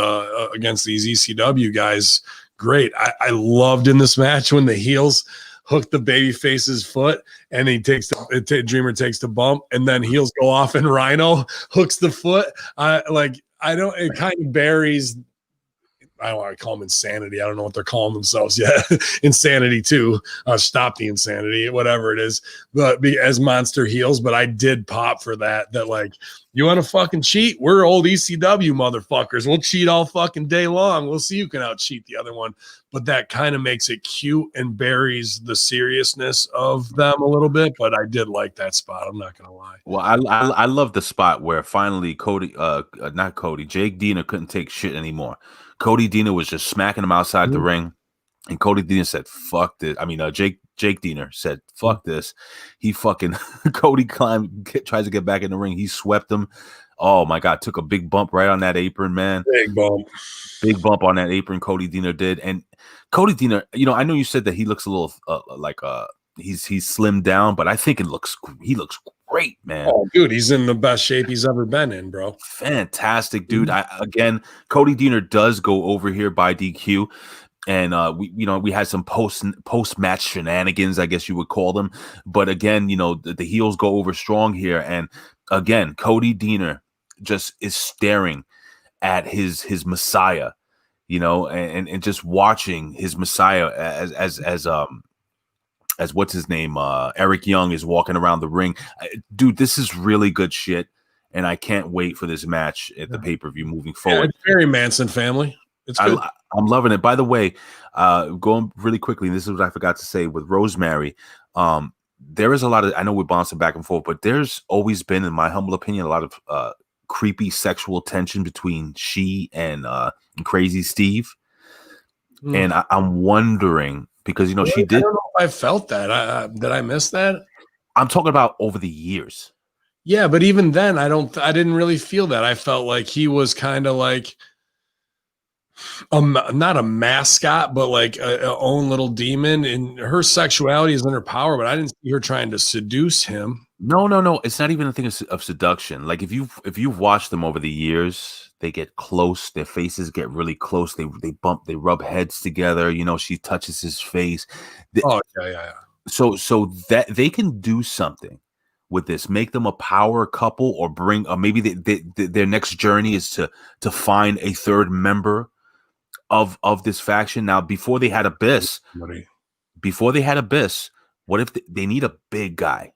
against these ECW guys. Great. I loved in this match when the heels hooked the baby face's foot and Dreamer takes the bump and then heels go off and Rhino hooks the foot. It kind of buries, I don't want to call them insanity. I don't know what they're calling themselves yet. Insanity too. Stop the insanity, whatever it is. But as monster heels, but I did pop for that. That like, you want to fucking cheat? We're old ECW motherfuckers. We'll cheat all fucking day long. We'll see who can out cheat the other one. But that kind of makes it cute and buries the seriousness of them a little bit. But I did like that spot. I'm not gonna lie. Well, I love the spot where finally Jake Deaner couldn't take shit anymore. Cody Deaner was just smacking him outside the ring, and Cody Deaner said, "Fuck this." I mean, Jake Deaner said, "Fuck this." He fucking Cody tries to get back in the ring. He swept him. Oh my god, took a big bump right on that apron, man. Big bump on that apron. Cody Deaner did, and Cody Deaner. I know you said that he looks a little he's slimmed down, but I think he looks great, man. Oh, dude, he's in the best shape he's ever been in, bro. Fantastic, dude. Again, Cody Deaner does go over here by DQ, and we had some post match shenanigans, I guess you would call them. But again, the heels go over strong here, and again, Cody Deaner just is staring at his Messiah, and just watching his Messiah as what's his name, Eric Young is walking around the ring. Dude, this is really good shit, and I can't wait for this match at the pay-per-view moving forward. It's very Manson family. It's good. I'm loving it. By the way, going really quickly, and this is what I forgot to say with Rosemary. There is a lot of, I know we're bouncing back and forth, but there's always been, in my humble opinion, a lot of creepy sexual tension between she and Crazy Steve. And I'm wondering, because she did. I don't know if I felt that. Did I miss that? I'm talking about over the years. Yeah, but even then, I didn't really feel that. I felt like he was kind of like not a mascot, but like a own little demon. And her sexuality is in her power, but I didn't see her trying to seduce him. No. It's not even a thing of seduction. Like if you've watched them over the years, they get close. Their faces get really close. They bump. They rub heads together. She touches his face. Yeah. So that they can do something with this, make them a power couple, or maybe their next journey is to find a third member of this faction. Now, before they had Abyss, what if they need a big guy?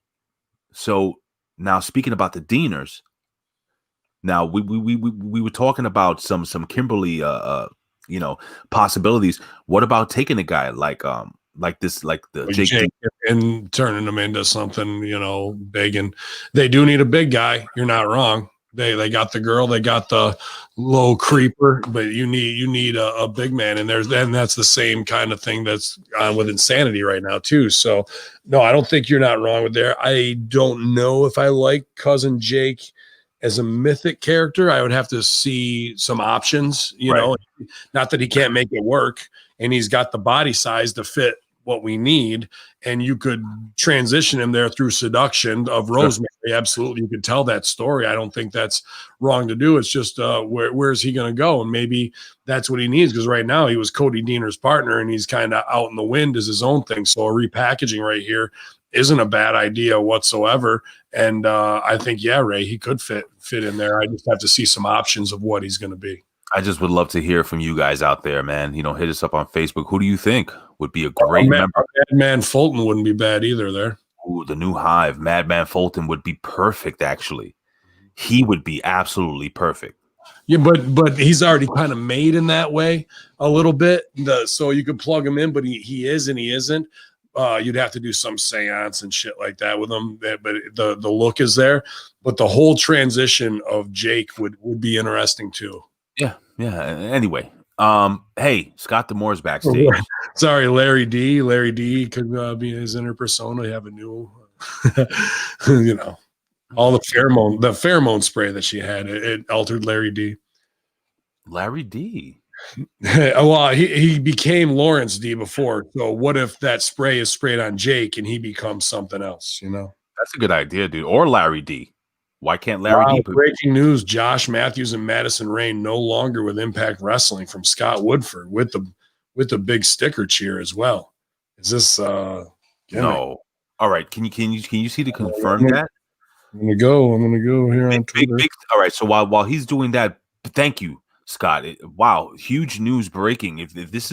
So now, speaking about the Deaners, now we were talking about some Kimberly possibilities. What about taking a guy like the Jake and turning them into something big? And they do need a big guy. You're not wrong. They got the girl, they got the low creeper, but you need a big man, and that's the same kind of thing that's on with Insanity right now too. So no, I don't think you're not wrong with there. I don't know if I like Cousin Jake as a mythic character. I would have to see some options, not that he can't make it work, and he's got the body size to fit what we need, and you could transition him there through seduction of Rosemary. Sure. Absolutely, you could tell that story. I don't think that's wrong to do. It's just where is he going to go, and maybe that's what he needs, because right now he was Cody Deaner's partner, and he's kind of out in the wind as his own thing. So a repackaging right here isn't a bad idea whatsoever, and I think Ray, he could fit in there. I just have to see some options of what he's going to be. I just would love to hear from you guys out there, man. Hit us up on Facebook. Who do you think would be a great member? Madman Fulton wouldn't be bad either there. Ooh, the new Hive. Madman Fulton would be perfect, actually. He would be absolutely perfect. Yeah, but he's already kind of made in that way a little bit. So you could plug him in, but he is and he isn't. You'd have to do some seance and shit like that with him. But the look is there. But the whole transition of Jake would be interesting too. Yeah. Anyway, hey, Scott D'Amore's backstage. Sorry, Larry D. Larry D could be his inner persona. Have a new, all the pheromone spray that she had. It altered Larry D. Larry D. Well, he became Lawrence D before. So what if that spray is sprayed on Jake and he becomes something else? That's a good idea, dude. Or Larry D. Why can't Larry Wow, D? breaking news: Josh Matthews and Madison Rain no longer with Impact Wrestling from Scott Woodford with the big sticker cheer as well. Is this gimmick? No. All right. Can you see to confirm I'm that? I'm gonna go here on Twitter. All right. So while he's doing that, thank you, Scott. Wow, huge news breaking. If this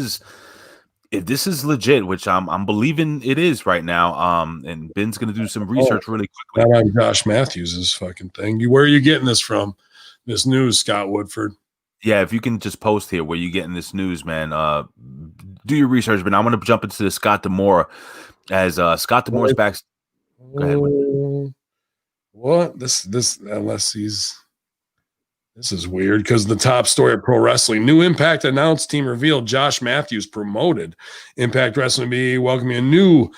is legit, which I'm believing it is right now, and Ben's gonna do some research really quickly. Not on Josh Matthews' fucking thing. Where are you getting this from? This news, Scott Woodford. Yeah, if you can just post here where you getting this news, man. Do your research, but I'm gonna jump into the Scott D'Amore as Scott D'Amore's back. Go ahead. What this unless he's this is weird because the top story of pro wrestling. New Impact announced team revealed Josh Matthews promoted. Impact Wrestling be welcoming a new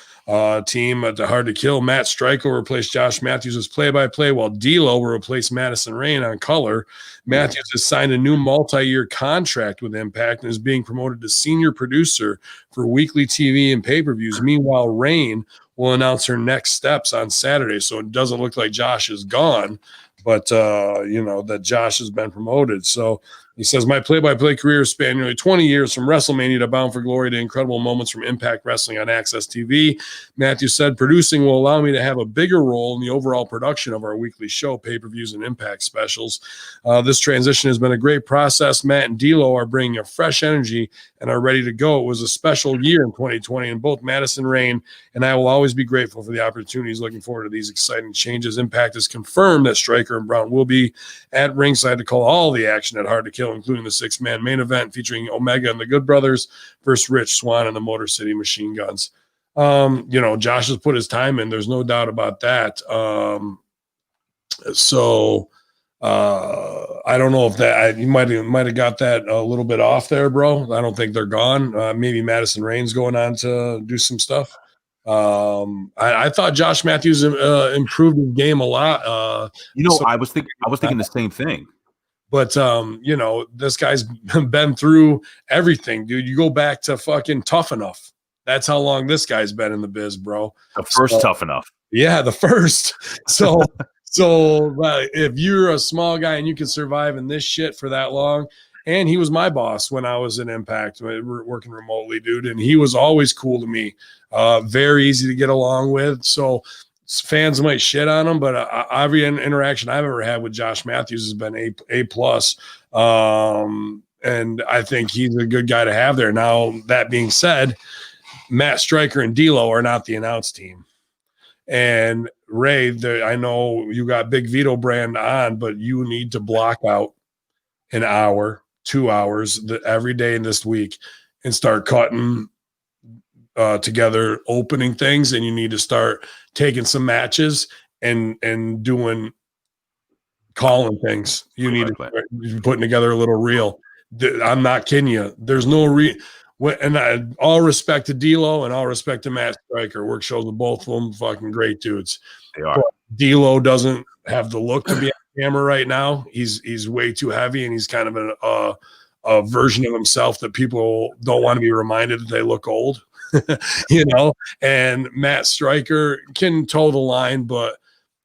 team at the Hard to Kill. Matt Stryker will replace Josh Matthews as play-by-play, while D'Lo will replace Madison Rain on color. Matthews has signed a new multi-year contract with Impact and is being promoted to senior producer for weekly TV and pay-per-views. Meanwhile, Rain will announce her next steps on Saturday, so it doesn't look like Josh is gone, but that Josh has been promoted. So he says, my play-by-play career spanned nearly 20 years from WrestleMania to Bound for Glory to incredible moments from Impact Wrestling on Access TV. Matthews said, producing will allow me to have a bigger role in the overall production of our weekly show, pay-per-views, and Impact specials. This transition has been a great process. Matt and D'Lo are bringing a fresh energy and are ready to go. It was a special year in 2020, and both Madison Rain and I will always be grateful for the opportunities. Looking forward to these exciting changes. Impact has confirmed that Stryker and Brown will be at ringside to call all the action at Hard to Kill, including the 6-man main event featuring Omega and the Good Brothers versus Rich Swann and the Motor City Machine Guns. Josh has put his time in. There's no doubt about that. I don't know if that you might have got that a little bit off there, bro. I don't think they're gone. Maybe Madison Rain's going on to do some stuff. I thought Josh Matthews improved his game a lot. I was thinking the same thing. But this guy's been through everything, dude. You go back to fucking Tough Enough. That's how long this guy's been in the biz, bro. The first Tough Enough. Yeah, the first. So if you're a small guy and you can survive in this shit for that long, and he was my boss when I was in Impact, working remotely, dude, and he was always cool to me. Very easy to get along with. So fans might shit on him, but every interaction I've ever had with Josh Matthews has been A plus. And I think he's a good guy to have there. Now, that being said, Matt Stryker and D'Lo are not the announce team. And Ray, I know you got Big Vito brand on, but you need to block out an hour, 2 hours every day in this week and start cutting together opening things. And you need to start taking some matches and doing calling things. You need to start putting together a little reel. I'm not kidding you. There's no and all respect to D'Lo and all respect to Matt Stryker. Work shows with both of them. Fucking great dudes. They are. But D'Lo doesn't have the look to be on camera right now. He's way too heavy, and he's kind of a version of himself that people don't want to be reminded that they look old. And Matt Stryker can toe the line, but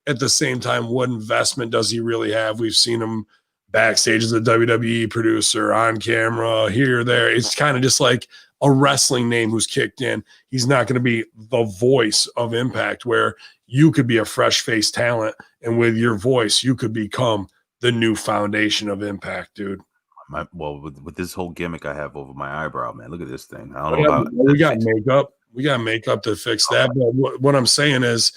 at the same time, what investment does he really have? We've seen him backstage as a WWE producer, on camera, here, there. It's kind of just like a wrestling name who's kicked in. He's not going to be the voice of Impact, where you could be a fresh-faced talent, and with your voice, you could become the new foundation of Impact, dude. With this whole gimmick I have over my eyebrow, man, look at this thing. I don't know about we got makeup. We got makeup to fix that. But what I'm saying is,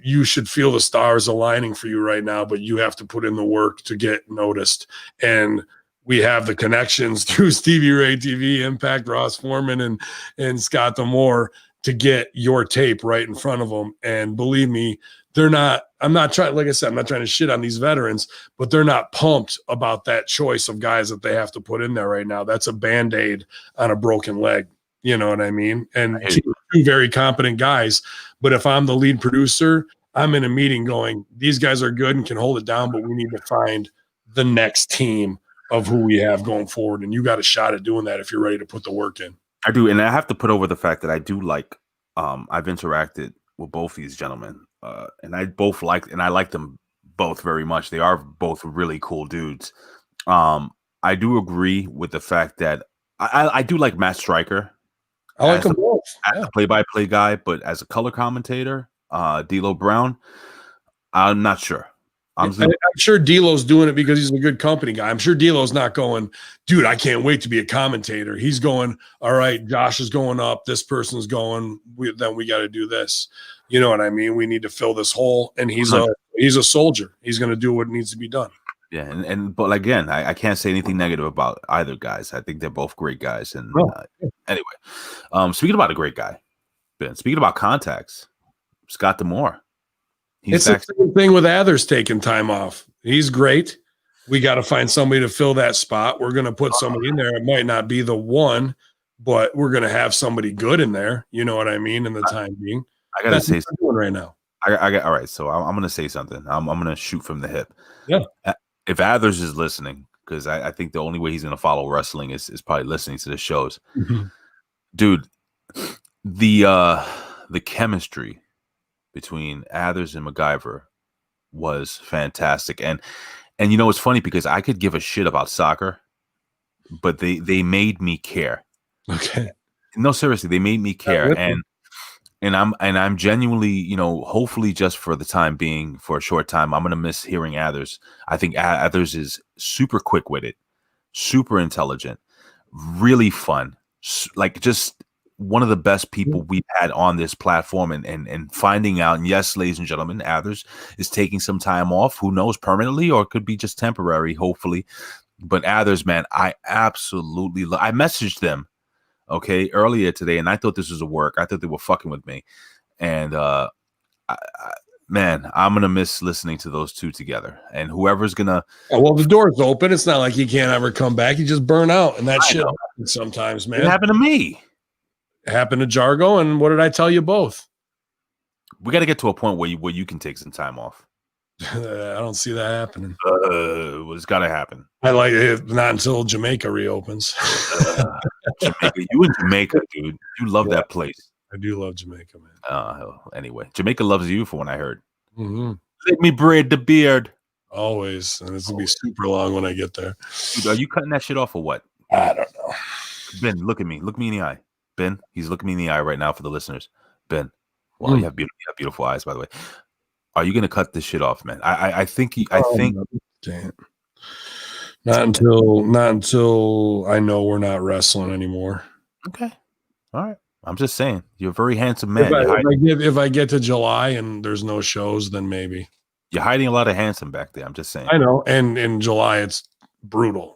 you should feel the stars aligning for you right now, but you have to put in the work to get noticed. And we have the connections through Stevie Ray TV, Impact, Ross Foreman, and Scott D'Amore to get your tape right in front of them. And believe me, I'm not trying to shit on these veterans, but they're not pumped about that choice of guys that they have to put in there right now. That's a Band-Aid on a broken leg. You know what I mean? And two very competent guys. But if I'm the lead producer, I'm in a meeting going, these guys are good and can hold it down, but we need to find the next team of who we have going forward. And you got a shot at doing that if you're ready to put the work in. I do. And I have to put over the fact that I do like, I've interacted with both these gentlemen and I like them both very much. They are both really cool dudes. I do agree with the fact that I do like Matt Stryker I like them both. as a play-by-play guy, but as a color commentator, D'Lo Brown, I'm not sure. I'm sure D'Lo's doing it because he's a good company guy. I'm sure D'Lo's not going, dude, I can't wait to be a commentator. He's going, all right, Josh is going up. This person's going. Then we got to do this. You know what I mean? We need to fill this hole. And he's a soldier. He's going to do what needs to be done. Yeah, but again, I can't say anything negative about either guys. I think they're both great guys. And anyway, speaking about a great guy, Ben. Speaking about contacts, Scott D'Amore. It's the same thing with Athers taking time off. He's great. We got to find somebody to fill that spot. We're going to put somebody in there. It might not be the one, but we're going to have somebody good in there. You know what I mean? In the time being, I got to say something right now. I got all right. So I'm going to say something. I'm going to shoot from the hip. Yeah. If Athers is listening, because I think the only way he's going to follow wrestling is probably listening to the shows. Mm-hmm. Dude, the chemistry between Athers and MacGyver was fantastic. And you know, it's funny because I could give a shit about soccer, but they made me care. Okay. No, seriously, they made me care. And I'm genuinely, you know, hopefully just for the time being, for a short time, I'm going to miss hearing Athers. I think Athers is super quick-witted, super intelligent, really fun, like just one of the best people we've had on this platform, and finding out, and yes, ladies and gentlemen, Athers is taking some time off, who knows, permanently, or it could be just temporary, hopefully. But Athers, man, I absolutely I messaged them, okay, earlier today, and I thought this was a work. I thought they were fucking with me. And man, I'm gonna miss listening to those two together. And whoever's gonna well, the door's open. It's not like he can't ever come back. He just burn out, and that shit happens sometimes, man. It happened to me. Happened to Jargo, and what did I tell you both? We got to get to a point where you can take some time off. I don't see that happening. It's got to happen. I like it, not until Jamaica reopens. Jamaica, you in Jamaica, dude. You love that place. I do love Jamaica, man. Anyway, Jamaica loves you, from what I heard. Mm-hmm. Let me braid the beard. Always, and it's gonna be super long when I get there. Dude, are you cutting that shit off or what? I don't know. Ben, look at me. Look me in the eye. Ben, he's looking me in the eye right now for the listeners. Ben, well, you have beautiful eyes, by the way. Are you gonna cut this shit off, man? I think. Not until I know we're not wrestling anymore. Okay, all right. I'm just saying, you're a very handsome man. If I get to July and there's no shows, then maybe. You're hiding a lot of handsome back there. I'm just saying. I know, and in July it's brutal.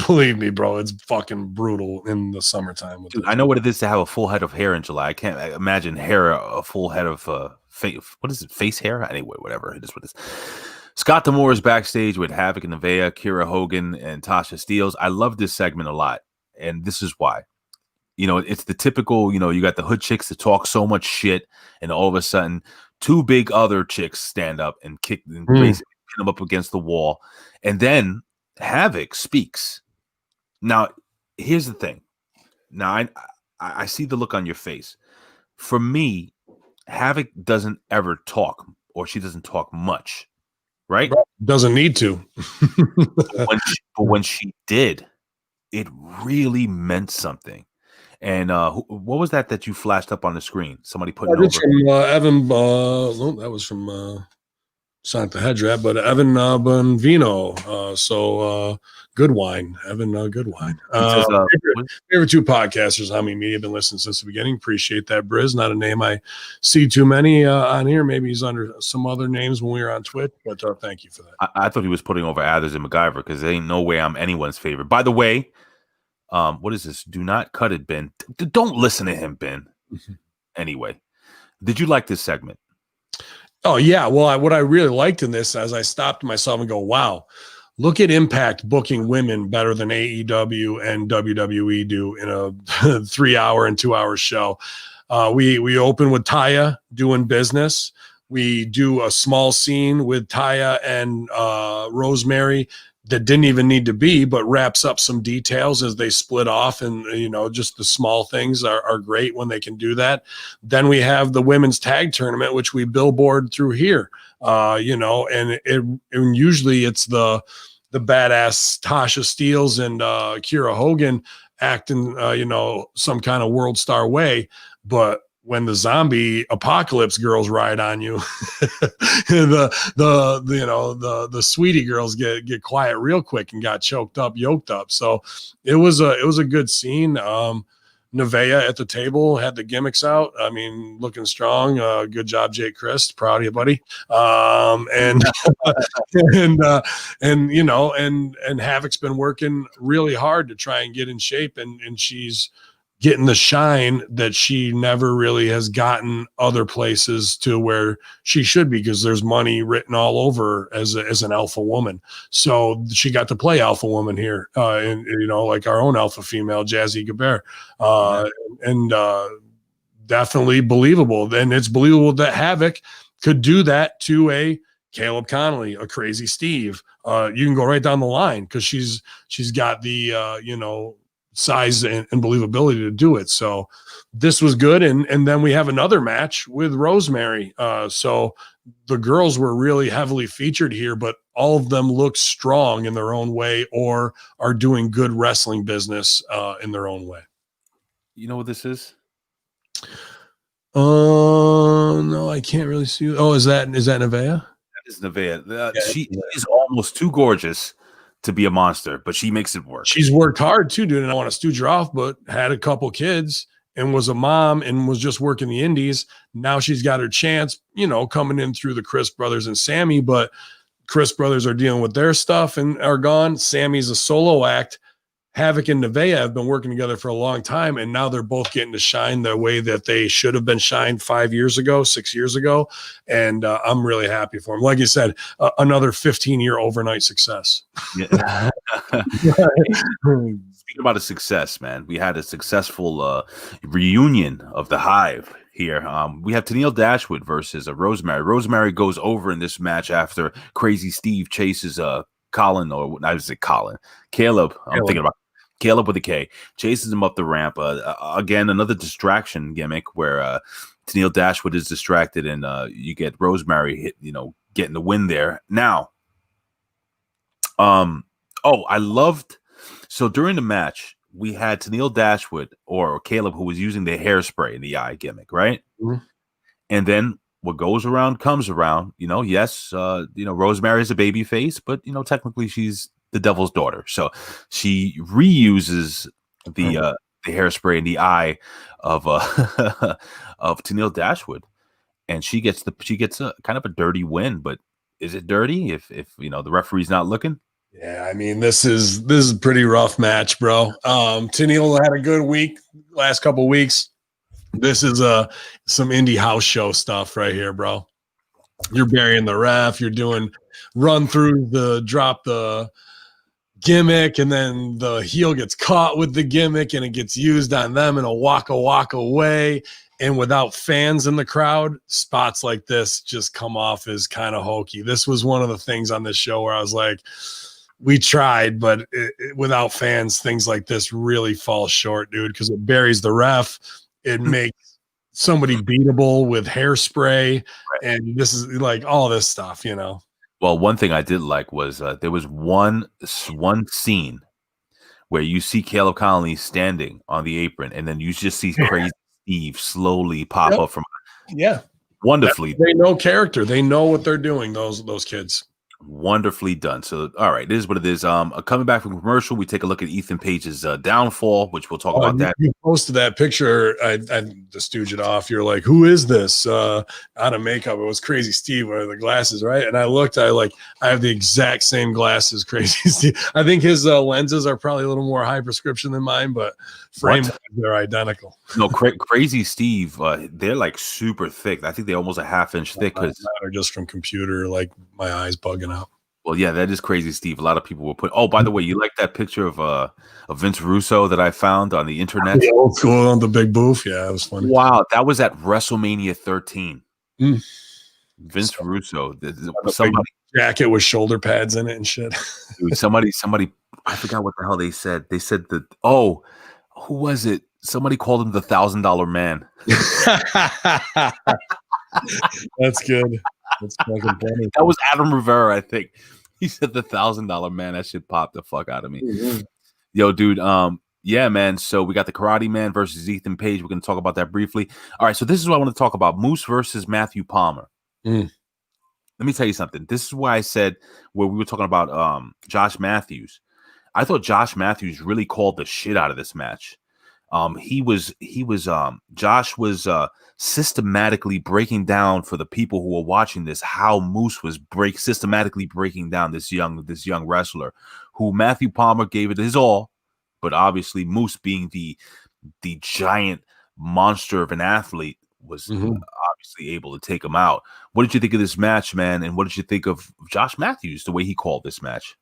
Believe me, bro, it's fucking brutal in the summertime. Dude, I know what it is to have a full head of hair in July. I can't imagine a full head of face. What is it? Face hair? Anyway, whatever it is. What it is. Scott D'Amore is backstage with Havoc and Nevaeh, Kira Hogan, and Tasha Steelz. I love this segment a lot, and this is why. You know, it's the typical, you know, you got the hood chicks that talk so much shit, and all of a sudden, two big other chicks stand up and kick and basically pin them up against the wall, and then Havoc speaks. Now, here's the thing. Now, I see the look on your face. For me, Havoc doesn't ever talk, or she doesn't talk much, right? Doesn't need to. but when she did, it really meant something. And what was that you flashed up on the screen? Somebody put it over. From Evan. That was from Sonic the Hedgehog, but Evan Bonvino. So good wine, Evan. Good wine. Favorite two podcasters. Hamin Media. Been listening since the beginning. Appreciate that, Briz. Not a name I see too many on here. Maybe he's under some other names when we were on Twitch. But thank you for that. I thought he was putting over Athers and MacGyver because there ain't no way I'm anyone's favorite. By the way. What is this? Do not cut it, Ben. Don't listen to him, Ben. Anyway, did you like this segment? Oh, yeah. Well, what I really liked in this, as I stopped myself and go, wow, look at Impact booking women better than AEW and WWE do in a 3-hour and 2-hour show. We open with Taya doing business. We do a small scene with Taya and Rosemary that didn't even need to be, but wraps up some details as they split off. And, just the small things are great when they can do that. Then we have the women's tag tournament, which we billboard through here, and usually it's the badass Tasha Steeles and Kiera Hogan acting, some kind of world star way. But when the zombie apocalypse girls ride on you, the sweetie girls get quiet real quick and got yoked up. So it was a good scene. Nevaeh at the table had the gimmicks out. I mean, looking strong. Good job, Jake Christ. Proud of you, buddy. And Havoc's been working really hard to try and get in shape, and she's getting the shine that she never really has gotten other places to where she should be, because there's money written all over as an alpha woman. So she got to play alpha woman here, and like our own alpha female, Jazzy Gabert, and definitely believable. And it's believable that Havoc could do that to a Caleb Connolly, a Crazy Steve. You can go right down the line, because she's got the size and believability to do it. So this was good. And then we have another match with Rosemary. So the girls were really heavily featured here, but all of them look strong in their own way, or are doing good wrestling business in their own way. You know what this is? No, I can't really see. Oh, is that Nevaeh? That is Nevaeh. She is almost too gorgeous to be a monster, but she makes it work. She's worked hard too, dude. And I want to stooge her off, but had a couple kids and was a mom and was just working the indies. Now she's got her chance, coming in through the Chris brothers and Sammy, but Chris brothers are dealing with their stuff and are gone. Sammy's a solo act. Havoc and Nevaeh have been working together for a long time, and now they're both getting to shine the way that they should have been shined 6 years ago. And I'm really happy for them. Like you said, another 15-year overnight success. Yeah. Speaking about a success, man, we had a successful reunion of the Hive here. We have Tennille Dashwood versus Rosemary. Rosemary goes over in this match after Crazy Steve chases Caleb. I'm thinking about Caleb with a K, chases him up the ramp. Again, another distraction gimmick where Tennille Dashwood is distracted, and you get Rosemary getting the win there. Now, I loved. So during the match, we had Tennille Dashwood or Caleb, who was using the hairspray in the eye gimmick, right? Mm-hmm. And then what goes around comes around. Yes, Rosemary is a baby face, but technically she's the devil's daughter. So she reuses the hairspray in the eye of of Tennille Dashwood, and she gets a kind of a dirty win. But is it dirty if the referee's not looking? Yeah, I mean, this is a pretty rough match, bro. Tennille had a good week last couple weeks. This is some indie house show stuff right here, bro. You're burying the ref. You're doing run through drop the gimmick, and then the heel gets caught with the gimmick and it gets used on them in a waka way. And without fans in the crowd, spots like this just come off as kind of hokey. This was one of the things on this show where I was like, we tried, but without fans, things like this really fall short, dude, because it buries the ref. It makes somebody beatable with hairspray. Right. And this is like all this stuff, Well, one thing I did like was there was one scene where you see Caleb Connolly standing on the apron, and then you just see Crazy Steve slowly pop up from. Yeah, wonderfully. They know character. They know what they're doing. Those kids. Wonderfully done. So, all right, this is what it is. Coming back from commercial, we take a look at Ethan Page's downfall, which we'll talk about that. You posted that picture. I to stooge it off. You're like, who is this? Out of makeup. It was Crazy Steve with the glasses, right? And I looked. I have the exact same glasses, Crazy Steve. I think his lenses are probably a little more high prescription than mine, but frame they're identical. No, Crazy Steve. They're like super thick. I think they're almost a half-inch thick. Or just from computer, like my eyes bugging out. Well, yeah, that is Crazy Steve. A lot of people will put. Oh, by the way, you like that picture of Vince Russo that I found on the internet? The old school on the big booth. Yeah, it was funny. Wow, that was at WrestleMania 13. Vince Russo. Somebody jacket with shoulder pads in it and shit. Dude, somebody, I forgot what the hell they said. They said that. Oh, who was it? Somebody called him the $1,000 man. That's good. That's fucking funny. That was Adam Rivera, I think. He said the $1,000 man. That shit popped the fuck out of me. Mm-hmm. Yo, dude. Yeah, man. So we got the Karate Man versus Ethan Page. We're gonna talk about that briefly. All right. So this is what I want to talk about: Moose versus Matthew Palmer. Mm. Let me tell you something. This is why I said where we were talking about Josh Matthews. I thought Josh Matthews really called the shit out of this match. Josh was systematically breaking down for the people who were watching this how Moose was systematically breaking down this young wrestler who Matthew Palmer gave it his all, but obviously Moose being the giant monster of an athlete was obviously able to take him out. What did you think of this match, man? And what did you think of Josh Matthews, the way he called this match?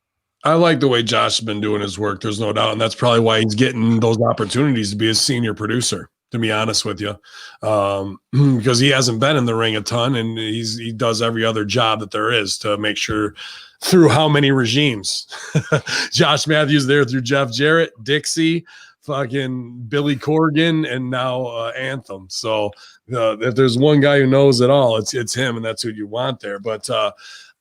I like the way Josh has been doing his work. There's no doubt. And that's probably why he's getting those opportunities to be a senior producer, to be honest with you. Because he hasn't been in the ring a ton, and he does every other job that there is to make sure through how many regimes. Josh Matthews there through Jeff Jarrett, Dixie, fucking Billy Corgan, and now Anthem. So if there's one guy who knows it all, it's him, and that's who you want there. But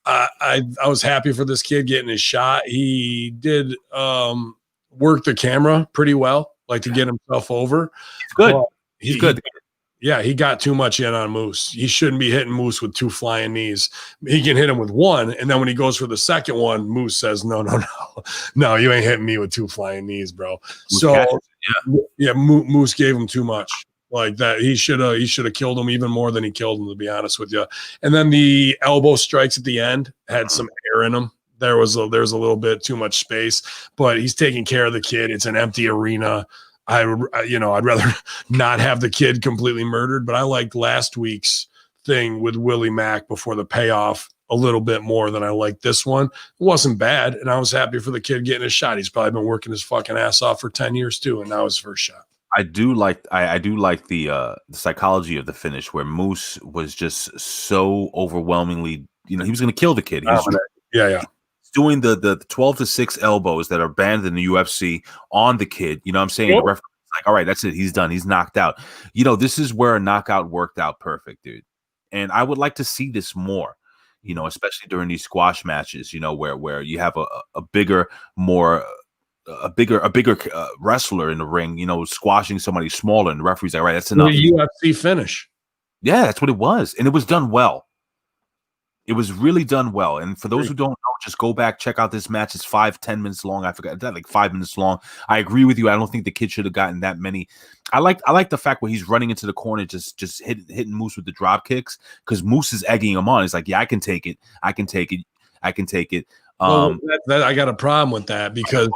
I was happy for this kid getting his shot. He did work the camera pretty well, like to get himself over. He's good. He's good. Yeah, he got too much in on Moose. He shouldn't be hitting Moose with 2 flying knees. He can hit him with 1, and then when he goes for the second one, Moose says, no, you ain't hitting me with 2 flying knees, bro. So Moose gave him too much. Like that, he should have killed him even more than he killed him, to be honest with you. And then the elbow strikes at the end had some air in them. There's a little bit too much space, but he's taking care of the kid. It's an empty arena. I'd rather not have the kid completely murdered, but I liked last week's thing with Willie Mack before the payoff a little bit more than I liked this one. It wasn't bad, and I was happy for the kid getting his shot. He's probably been working his fucking ass off for 10 years too, and now his first shot. I do like the psychology of the finish where Moose was just so overwhelmingly, he was going to kill the kid. He was doing the 12-6 elbows that are banned in the UFC on the kid. You know what I'm saying? Yep. The referee is like, all right, that's it. He's done. He's knocked out. This is where a knockout worked out perfect, dude. And I would like to see this more, especially during these squash matches, where you have a bigger wrestler in the ring, squashing somebody smaller, and the referee's like, right, that's enough. The UFC finish. Yeah, that's what it was. And it was done well. It was really done well. And for those who don't know, just go back, check out this match. It's 5-10 minutes long. I forgot that, like 5 minutes long. I agree with you. I don't think the kid should have gotten that many. I like the fact where he's running into the corner, just hitting Moose with the drop kicks, because Moose is egging him on. He's like, yeah, I can take it. I can take it. I got a problem with that, because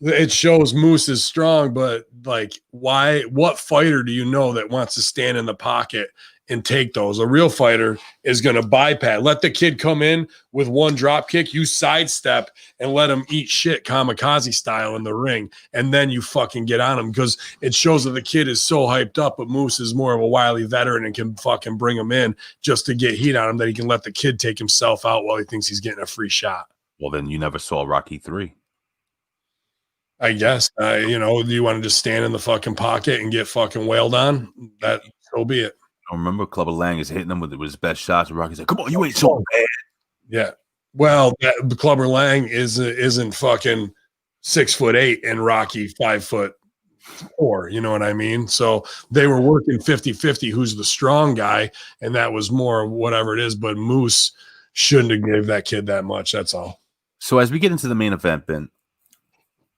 it shows Moose is strong, but like, what fighter do you know that wants to stand in the pocket and take those? A real fighter is going to bypass, let the kid come in with 1 drop kick, you sidestep and let him eat shit kamikaze style in the ring, and then you fucking get on him, because it shows that the kid is so hyped up, but Moose is more of a wily veteran and can fucking bring him in just to get heat on him, that he can let the kid take himself out while he thinks he's getting a free shot. Well, then you never saw Rocky 3. I guess, do you want to just stand in the fucking pocket and get fucking wailed on? That, so be it. I remember Clubber Lang is hitting him with his best shots, and Rocky's like, come on, you ain't so bad. Yeah. Well, Clubber Lang isn't fucking 6'8" and Rocky 5'4". You know what I mean? So they were working 50-50 who's the strong guy, and that was more whatever it is, but Moose shouldn't have gave that kid that much. That's all. So as we get into the main event, Ben,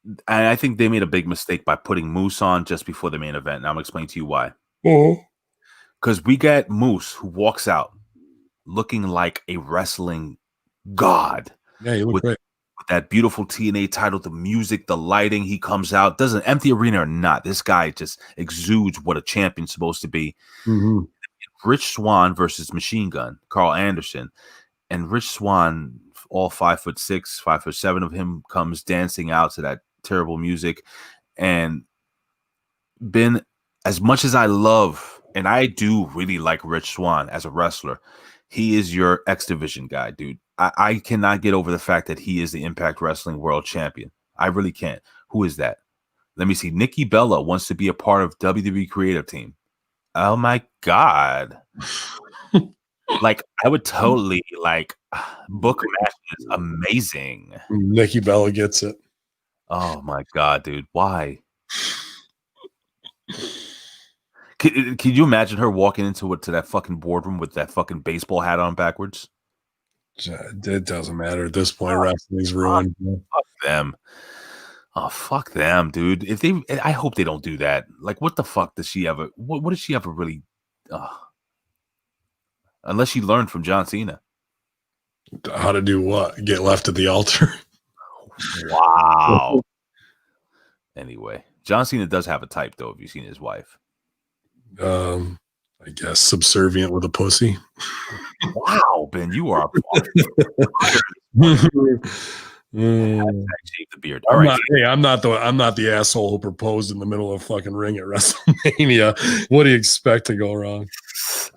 and I think they made a big mistake by putting Moose on just before the main event. And I'm going to explain to you why. Because we get Moose, who walks out looking like a wrestling god. Yeah, he looked great. With that beautiful TNA title, the music, the lighting, he comes out. Doesn't empty arena or not, this guy just exudes what a champion's supposed to be. Mm-hmm. Rich Swann versus Machine Gun, Carl Anderson. And Rich Swann, all 5'6", 5'7" of him, comes dancing out to that terrible music. And Ben, as much as I love, and I do really like Rich Swann as a wrestler, he is your X Division guy, dude. I cannot get over the fact that he is the Impact Wrestling World Champion. I really can't. Who is that? Let me see. Nikki Bella wants to be a part of WWE Creative Team. Oh my God. Like, I would totally book matches. Amazing. Nikki Bella gets it. Oh my God, dude. Why? Can you imagine her walking to that fucking boardroom with that fucking baseball hat on backwards? It doesn't matter at this point. Wrestling's ruined. Fuck them. Oh, fuck them, dude. I hope they don't do that. Like, what the fuck does she ever? What does she ever really? Unless she learned from John Cena. How to do what? Get left at the altar. Wow. Anyway, John Cena does have a type, though. Have you seen his wife? I guess subservient with a pussy. Wow, Ben, you are. Shave the beard. All right. I'm not the asshole who proposed in the middle of a fucking ring at WrestleMania. What do you expect to go wrong?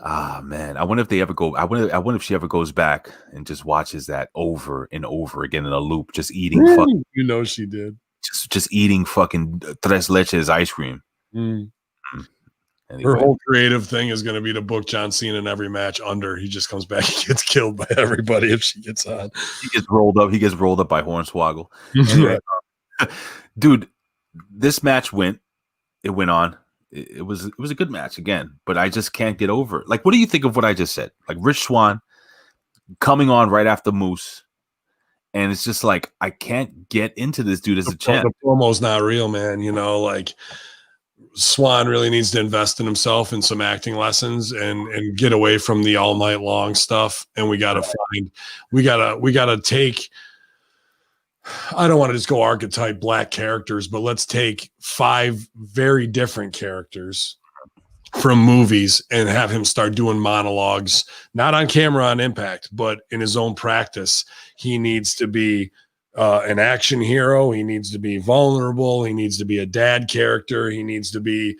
Ah, man. I wonder if they ever go. I wonder if she ever goes back and just watches that over and over again in a loop, just eating fucking. You know she did. Just eating fucking tres leches ice cream. Anyway. Her whole creative thing is going to be to book John Cena in every match under. He just comes back and gets killed by everybody if she gets on. He gets rolled up. He gets rolled up by Hornswoggle. Anyway, dude, this match went on. It was a good match again, but I just can't get over it. Like, what do you think of what I just said? Like, Rich Swann coming on right after Moose, and it's just like, I can't get into this dude as a champ. The promo's not real, man. You know, like, Swan really needs to invest in himself in some acting lessons and get away from the all night long stuff. And we got to take, I don't want to just go archetype black characters, but let's take 5 very different characters from movies and have him start doing monologues, not on camera on Impact, but in his own practice. He needs to be an action hero. He needs to be vulnerable. He needs to be a dad character. He needs to be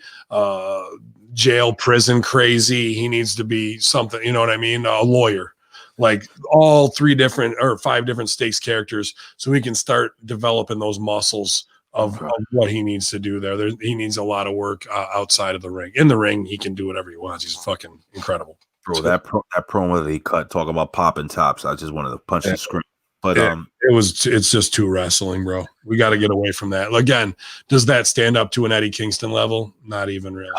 jail, prison crazy. He needs to be something, you know what I mean? A lawyer, like all 3 different or 5 different stakes characters. So we can start developing those muscles of what he needs to do there. He needs a lot of work outside of the ring. In the ring, he can do whatever he wants. He's fucking incredible. Bro, that promo that he cut talking about popping tops, I just wanted to punch the screen. But it's just too wrestling, bro. We got to get away from that. Again, does that stand up to an Eddie Kingston level? Not even really.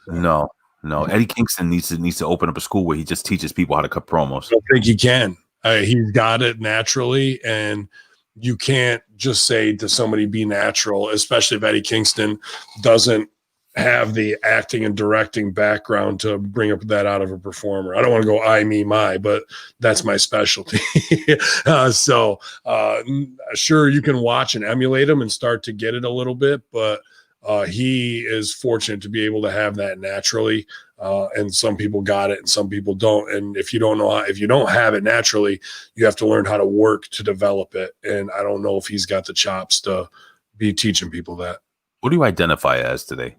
No. Eddie Kingston needs to open up a school where he just teaches people how to cut promos. I don't think he can. He's got it naturally, and you can't just say to somebody be natural, especially if Eddie Kingston doesn't have the acting and directing background to bring up that out of a performer. I don't want to go I, me, my, but that's my specialty. Sure, you can watch and emulate him and start to get it a little bit, but he is fortunate to be able to have that naturally. And some people got it and some people don't. And if you don't have it naturally, you have to learn how to work to develop it. And I don't know if he's got the chops to be teaching people that. What do you identify as today?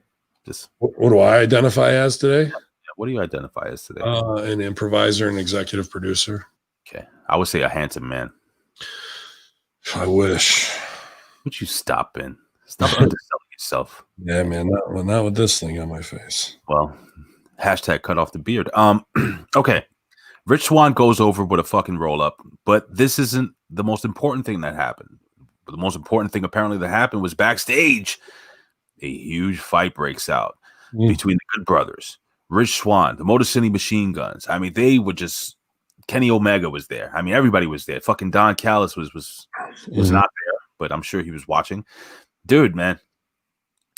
What do I identify as today? What do you identify as today? An improviser and executive producer. Okay. I would say a handsome man. I wish. Would you stop, Ben? Stop underselling yourself. Yeah, man. Not with this thing on my face. Well, hashtag cut off the beard. Okay. Rich Swann goes over with a fucking roll up, but this isn't the most important thing that happened. But the most important thing apparently that happened was backstage. A huge fight breaks out between the Good Brothers, Rich Swann, the Motor City Machine Guns. I mean, they were just Kenny Omega was there. I mean, everybody was there. Fucking Don Callis was not there, but I'm sure he was watching. Dude, man,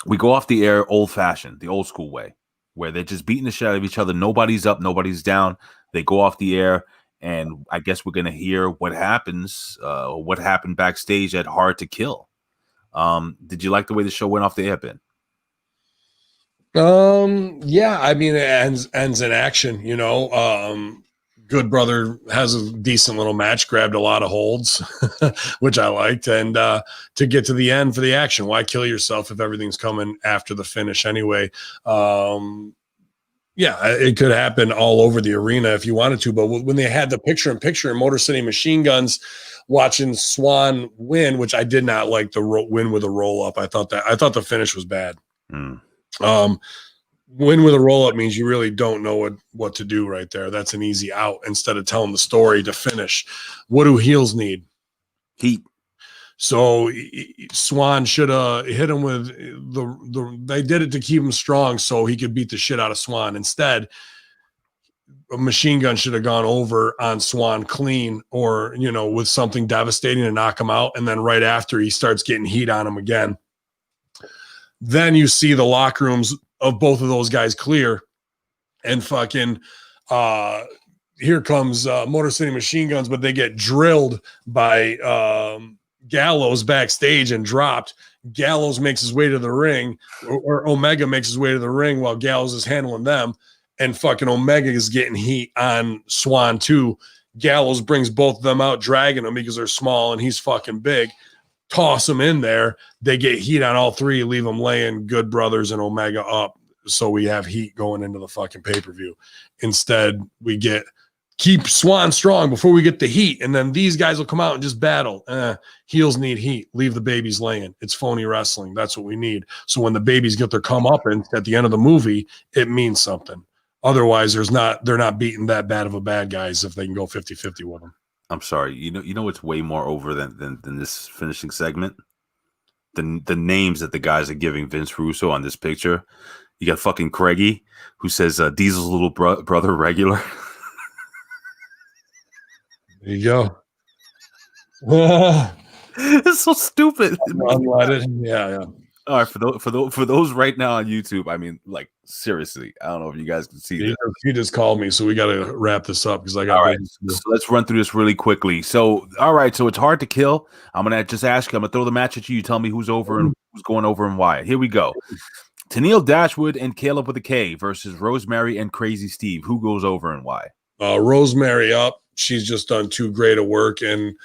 we go off the air old fashioned, the old school way, where they're just beating the shit out of each other. Nobody's up, nobody's down. They go off the air, and I guess we're gonna hear what happens, what happened backstage at Hard to Kill. Did you like the way the show went off the air, Ben? Yeah, I mean, it ends in action, you know. Good Brother has a decent little match, grabbed a lot of holds, which I liked. And to get to the end for the action, why kill yourself if everything's coming after the finish anyway? Yeah, it could happen all over the arena if you wanted to. But when they had the picture-in-picture in Motor City Machine Guns, watching Swan win, which I did not like the win with a roll-up. I thought the finish was bad. Um, win with a roll-up means you really don't know what to do right there. That's an easy out instead of telling the story to finish. What do heels need? Heat. So Swan should have hit him with they did it to keep him strong so he could beat the shit out of Swan. Instead, a Machine Gun should have gone over on Swan clean, or with something devastating to knock him out, and then right after he starts getting heat on him again. Then you see the locker rooms of both of those guys clear, and fucking here comes Motor City Machine Guns, but they get drilled by Gallows backstage and dropped. Gallows makes his way to the ring, or Omega makes his way to the ring while Gallows is handling them, and fucking Omega is getting heat on Swan too. Gallows brings both of them out, dragging them because they're small and he's fucking big. Toss them in there. They get heat on all three, leave them laying Good Brothers and Omega up. So we have heat going into the fucking pay-per-view. Instead, we keep Swan strong before we get the heat, and then these guys will come out and just battle. Heels need heat. Leave the babies laying. It's phony wrestling. That's what we need. So when the babies get their comeuppance at the end of the movie, it means something. Otherwise, they're not beating that bad of a bad guys if they can go 50-50 with them. I'm sorry. You know what's way more over than this finishing segment? The names that the guys are giving Vince Russo on this picture. You got fucking Craigie, who says Diesel's little brother regular. There you go. It's so stupid. Unleaded. Yeah. All right, for those right now on YouTube, I mean, like seriously, I don't know if you guys can see this. He just called me, so we got to wrap this up because I got. All right, so let's run through this really quickly. So, all right, so it's hard to kill. I'm gonna just ask you. I'm gonna throw the match at you. You tell me who's over and who's going over and why. Here we go. Tennille Dashwood and Caleb with a K versus Rosemary and Crazy Steve. Who goes over and why? Rosemary up. She's just done too great a work, and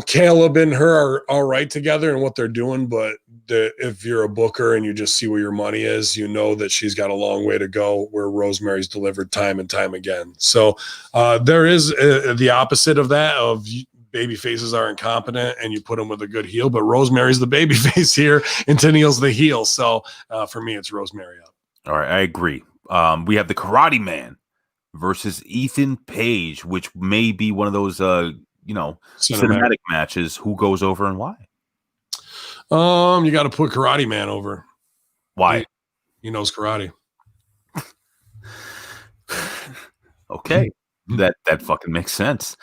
Caleb and her are all right together and what they're doing, but if you're a booker and you just see where your money is, you know that she's got a long way to go, where Rosemary's delivered time and time again. So there is the opposite of that, of baby faces are incompetent and you put them with a good heel, but Rosemary's the baby face here and Tennille's the heel. So for me, it's Rosemary up. All right, I agree. We have the Karate Man versus Ethan Page, which may be one of those cinematic matches. Who goes over and why? You got to put Karate Man over. Why? He knows karate. Okay, that fucking makes sense.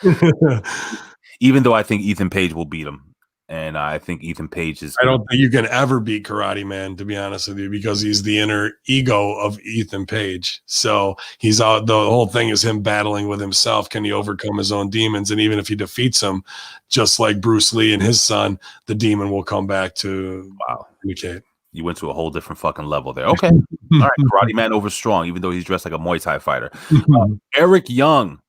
Even though I think Ethan Page will beat him, and I think Ethan Page is. I don't think you can ever beat Karate Man, to be honest with you, because he's the inner ego of Ethan Page. So he's the whole thing is him battling with himself. Can he overcome his own demons? And even if he defeats them, just like Bruce Lee and his son, the demon will come back to communicate. You went to a whole different fucking level there. Okay. All right. Karate Man over strong, even though he's dressed like a Muay Thai fighter. Eric Young,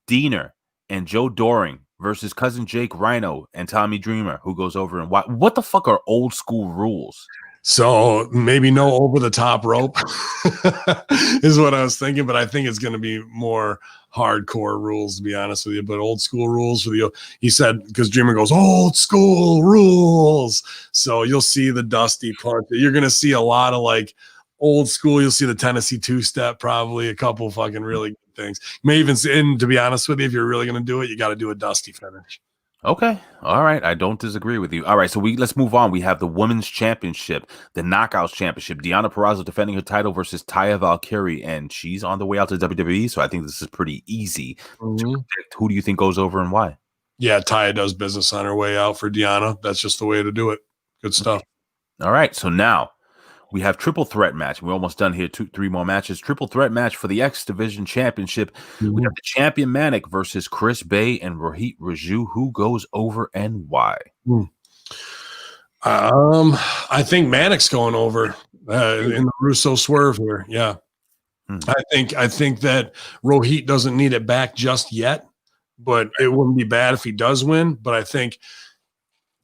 Diener, and Joe Doring versus Cousin Jake Rhino and Tommy Dreamer. Who goes over and why? What the fuck are old school rules? So maybe no over the top rope is what I was thinking, but I think it's going to be more hardcore rules, to be honest with you. But old school rules for he said, because Dreamer goes old school rules, so you'll see the Dusty punch. You're going to see a lot of like old school. You'll see the Tennessee two-step, probably a couple fucking really good things. You may even see, and to be honest with you, if you're really going to do it, you got to do a Dusty finish. Okay. All right. I don't disagree with you. All right. So let's move on. We have the Women's Championship, the Knockouts Championship. Deonna Purrazzo defending her title versus Taya Valkyrie, and she's on the way out to WWE. So I think this is pretty easy to predict. Who do you think goes over and why? Yeah, Taya does business on her way out for Deonna. That's just the way to do it. Good stuff. All right. So now we have triple threat match. We're almost done here. 3 more matches. Triple threat match for the X Division Championship. We have the champion Manic versus Chris Bay and Rohit Raju. Who goes over and why? I think Manic's going over in the Russo swerve here. Yeah. I think that Rohit doesn't need it back just yet, but it wouldn't be bad if he does win. But I think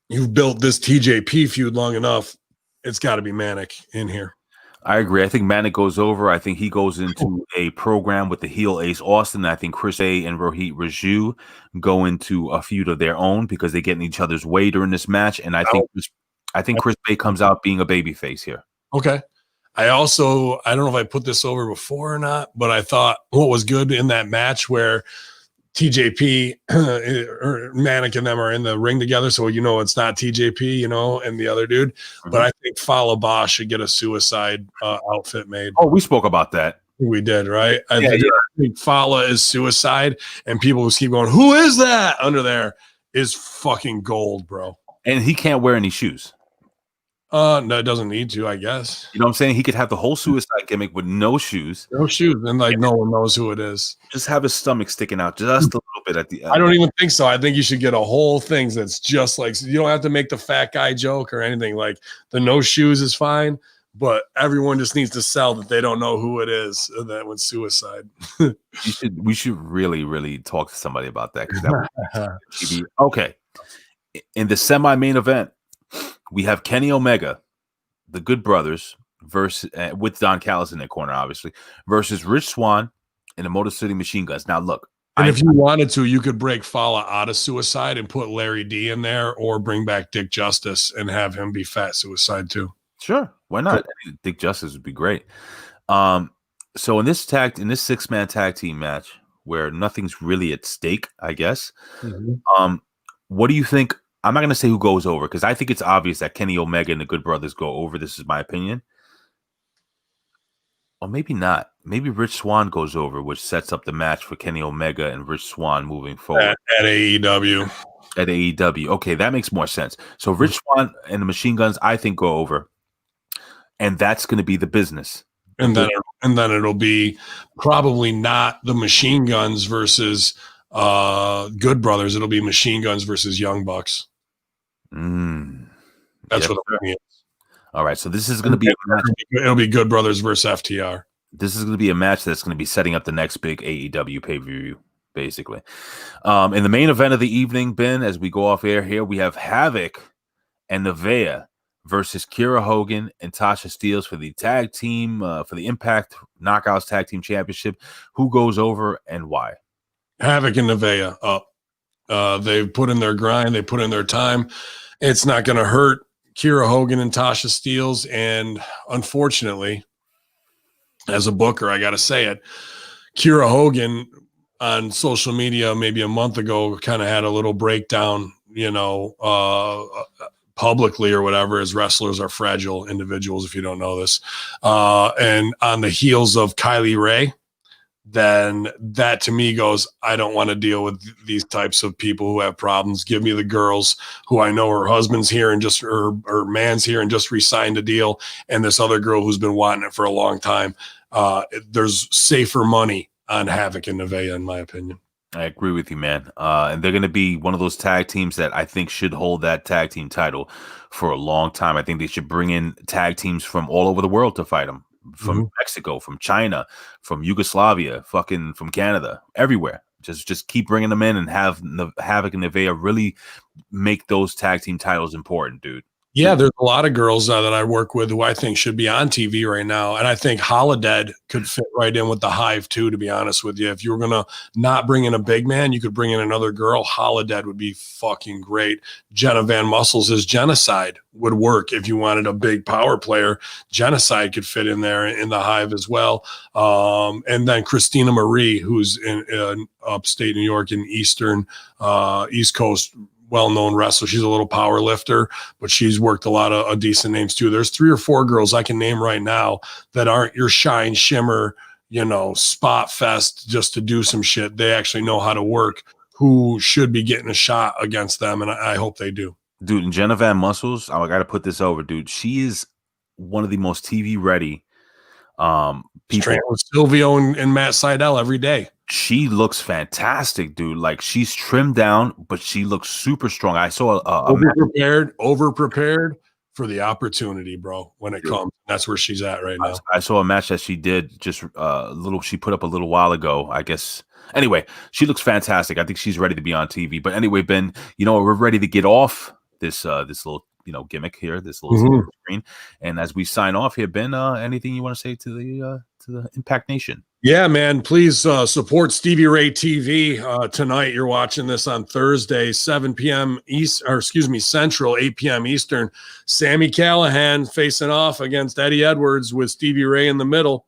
you've built this TJP feud long enough. It's got to be Manic in here. I agree. I think Manic goes over. I think he goes into a program with the heel Ace Austin. I think Chris A and Rohit Raju go into a feud of their own because they get in each other's way during this match. And I think Chris A comes out being a babyface here. Okay. I don't know if I put this over before or not, but I thought what was good in that match where TJP or Manic and them are in the ring together, so it's not TJP, and the other dude. Mm-hmm. But I think Fallah Boss should get a suicide outfit made. Oh, we spoke about that. We did, right? I think Fallah is suicide, and people just keep going, "Who is that?" Under there is fucking gold, bro. And he can't wear any shoes. No, it doesn't need to, I guess. You know what I'm saying? He could have the whole suicide gimmick with no shoes. No shoes, and no one knows who it is. Just have his stomach sticking out just a little bit at the end. I don't even think so. I think you should get a whole thing that's just like, you don't have to make the fat guy joke or anything. Like the no shoes is fine, but everyone just needs to sell that they don't know who it is. That with suicide. We should really, really talk to somebody about that. Okay. In the semi-main event, we have Kenny Omega, the Good Brothers, versus with Don Callis in their corner, obviously, versus Rich Swann and the Motor City Machine Guns. Now, look. And if you wanted to, you could break Fallah out of suicide and put Larry D in there, or bring back Dick Justice and have him be fat suicide too. Sure. Why not? Dick Justice would be great. So in this 6-man tag team match where nothing's really at stake, I guess, what do you think? I'm not going to say who goes over because I think it's obvious that Kenny Omega and the Good Brothers go over. This is my opinion. Or maybe not. Maybe Rich Swann goes over, which sets up the match for Kenny Omega and Rich Swann moving forward. At AEW. At AEW. Okay, that makes more sense. So Rich Swann and the Machine Guns, I think, go over. And that's going to be the business. And then it'll be probably not the Machine Guns versus Good Brothers. It'll be Machine Guns versus Young Bucks. That's what it is. All right, so this is going to be a match. It'll be Good Brothers versus FTR. This is going to be a match that's going to be setting up the next big AEW pay-per-view, basically. In the main event of the evening, Ben, as we go off air here, we have Havoc and Nevaeh versus Kiera Hogan and Tasha Steelz for the tag team, for the Impact Knockouts Tag Team Championship. Who goes over and why? Havoc and Nevaeh up. They've put in their grind. They put in their time. It's not going to hurt Kiera Hogan and Tasha Steelz. And unfortunately, as a booker, I got to say it, Kiera Hogan on social media maybe a month ago kind of had a little breakdown, publicly or whatever, as wrestlers are fragile individuals, if you don't know this. And on the heels of Kylie Ray, then that to me goes, I don't want to deal with these types of people who have problems. Give me the girls who I know her husband's here and just her man's here and just re-signed a deal, and this other girl who's been wanting it for a long time. There's safer money on Havoc and Nevaeh, in my opinion. I agree with you, man. And they're going to be one of those tag teams that I think should hold that tag team title for a long time. I think they should bring in tag teams from all over the world to fight them. From Mexico, from China, from Yugoslavia, fucking from Canada, everywhere. Just keep bringing them in and have Havoc and Nevaeh really make those tag team titles important, dude. Yeah, there's a lot of girls that I work with who I think should be on TV right now. And I think Holidead could fit right in with the Hive too, to be honest with you. If you were going to not bring in a big man, you could bring in another girl. Holidead would be fucking great. Jenna Van Muscles' Genocide would work if you wanted a big power player. Genocide could fit in there in the Hive as well. And then Christina Marie, who's in upstate New York and East Coast, well-known wrestler. She's a little power lifter, but she's worked a lot of decent names too. There's 3 or 4 girls I can name right now that aren't your shine shimmer, spot fest just to do some shit. They actually know how to work, who should be getting a shot against them, and I hope they do. Dude, and Jenna Van Muscles, I got to put this over, dude. She is one of the most TV-ready people. Train with Silvio and Matt Sydal every day. She looks fantastic, dude. Like, she's trimmed down, but she looks super strong. I saw over prepared for the opportunity, bro. When it comes, that's where she's at right now. I saw a match that she did just she put up a little while ago, I guess. Anyway, she looks fantastic. I think she's ready to be on TV. But anyway, Ben, we're ready to get off this little gimmick here, this little screen. And as we sign off here, Ben, anything you want to say to the Impact Nation? Yeah, man, please support Stevie Ray TV tonight. You're watching this on Thursday, 7 p.m. Central, 8 p.m. Eastern. Sami Callihan facing off against Eddie Edwards with Stevie Ray in the middle.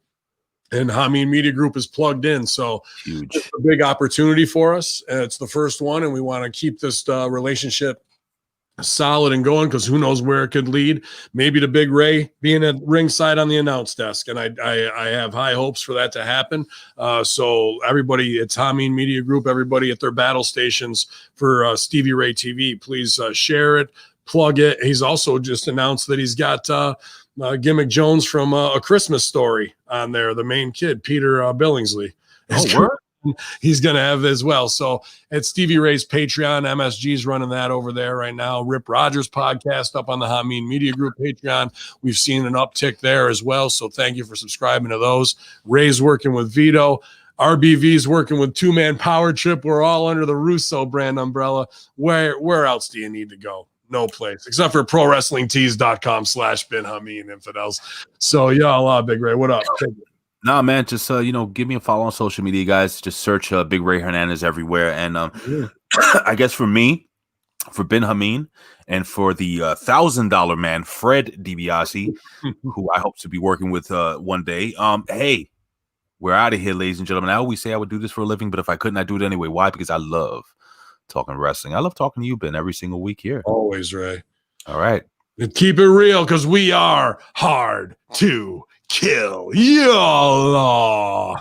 And Hamin Media Group is plugged in. So Huge. It's a big opportunity for us. It's the first one, and we want to keep this relationship solid and going, because who knows where it could lead. Maybe to Big Ray being at ringside on the announce desk, and I have high hopes for that to happen. So everybody, it's Hamin Media Group, everybody at their battle stations for Stevie Ray TV, please share it, plug it. He's also just announced that he's got Gimmick Jones from A Christmas Story on there, the main kid, Peter Billingsley. He's going to have as well. So at Stevie Ray's Patreon, MSG's running that over there right now. Rip Rogers podcast up on the Hamin Media Group Patreon. We've seen an uptick there as well. So thank you for subscribing to those. Ray's working with Vito. RBV's working with Two Man Power Trip. We're all under the Russo brand umbrella. Where else do you need to go? No place except for ProWrestlingTees.com/Ben Hamin infidels. So y'all, Big Ray, what up? Nah, man, just give me a follow on social media, guys. Just search Big Ray Hernandez everywhere. And I guess for me, for Ben Hamin, and for the $1,000 man, Fred DiBiase, who I hope to be working with one day. Hey, we're out of here, ladies and gentlemen. I always say I would do this for a living, but if I couldn't, I'd do it anyway. Why? Because I love talking wrestling. I love talking to you, Ben, every single week here. Always, Ray. All right. And keep it real, because we are hard to kill. YOLO.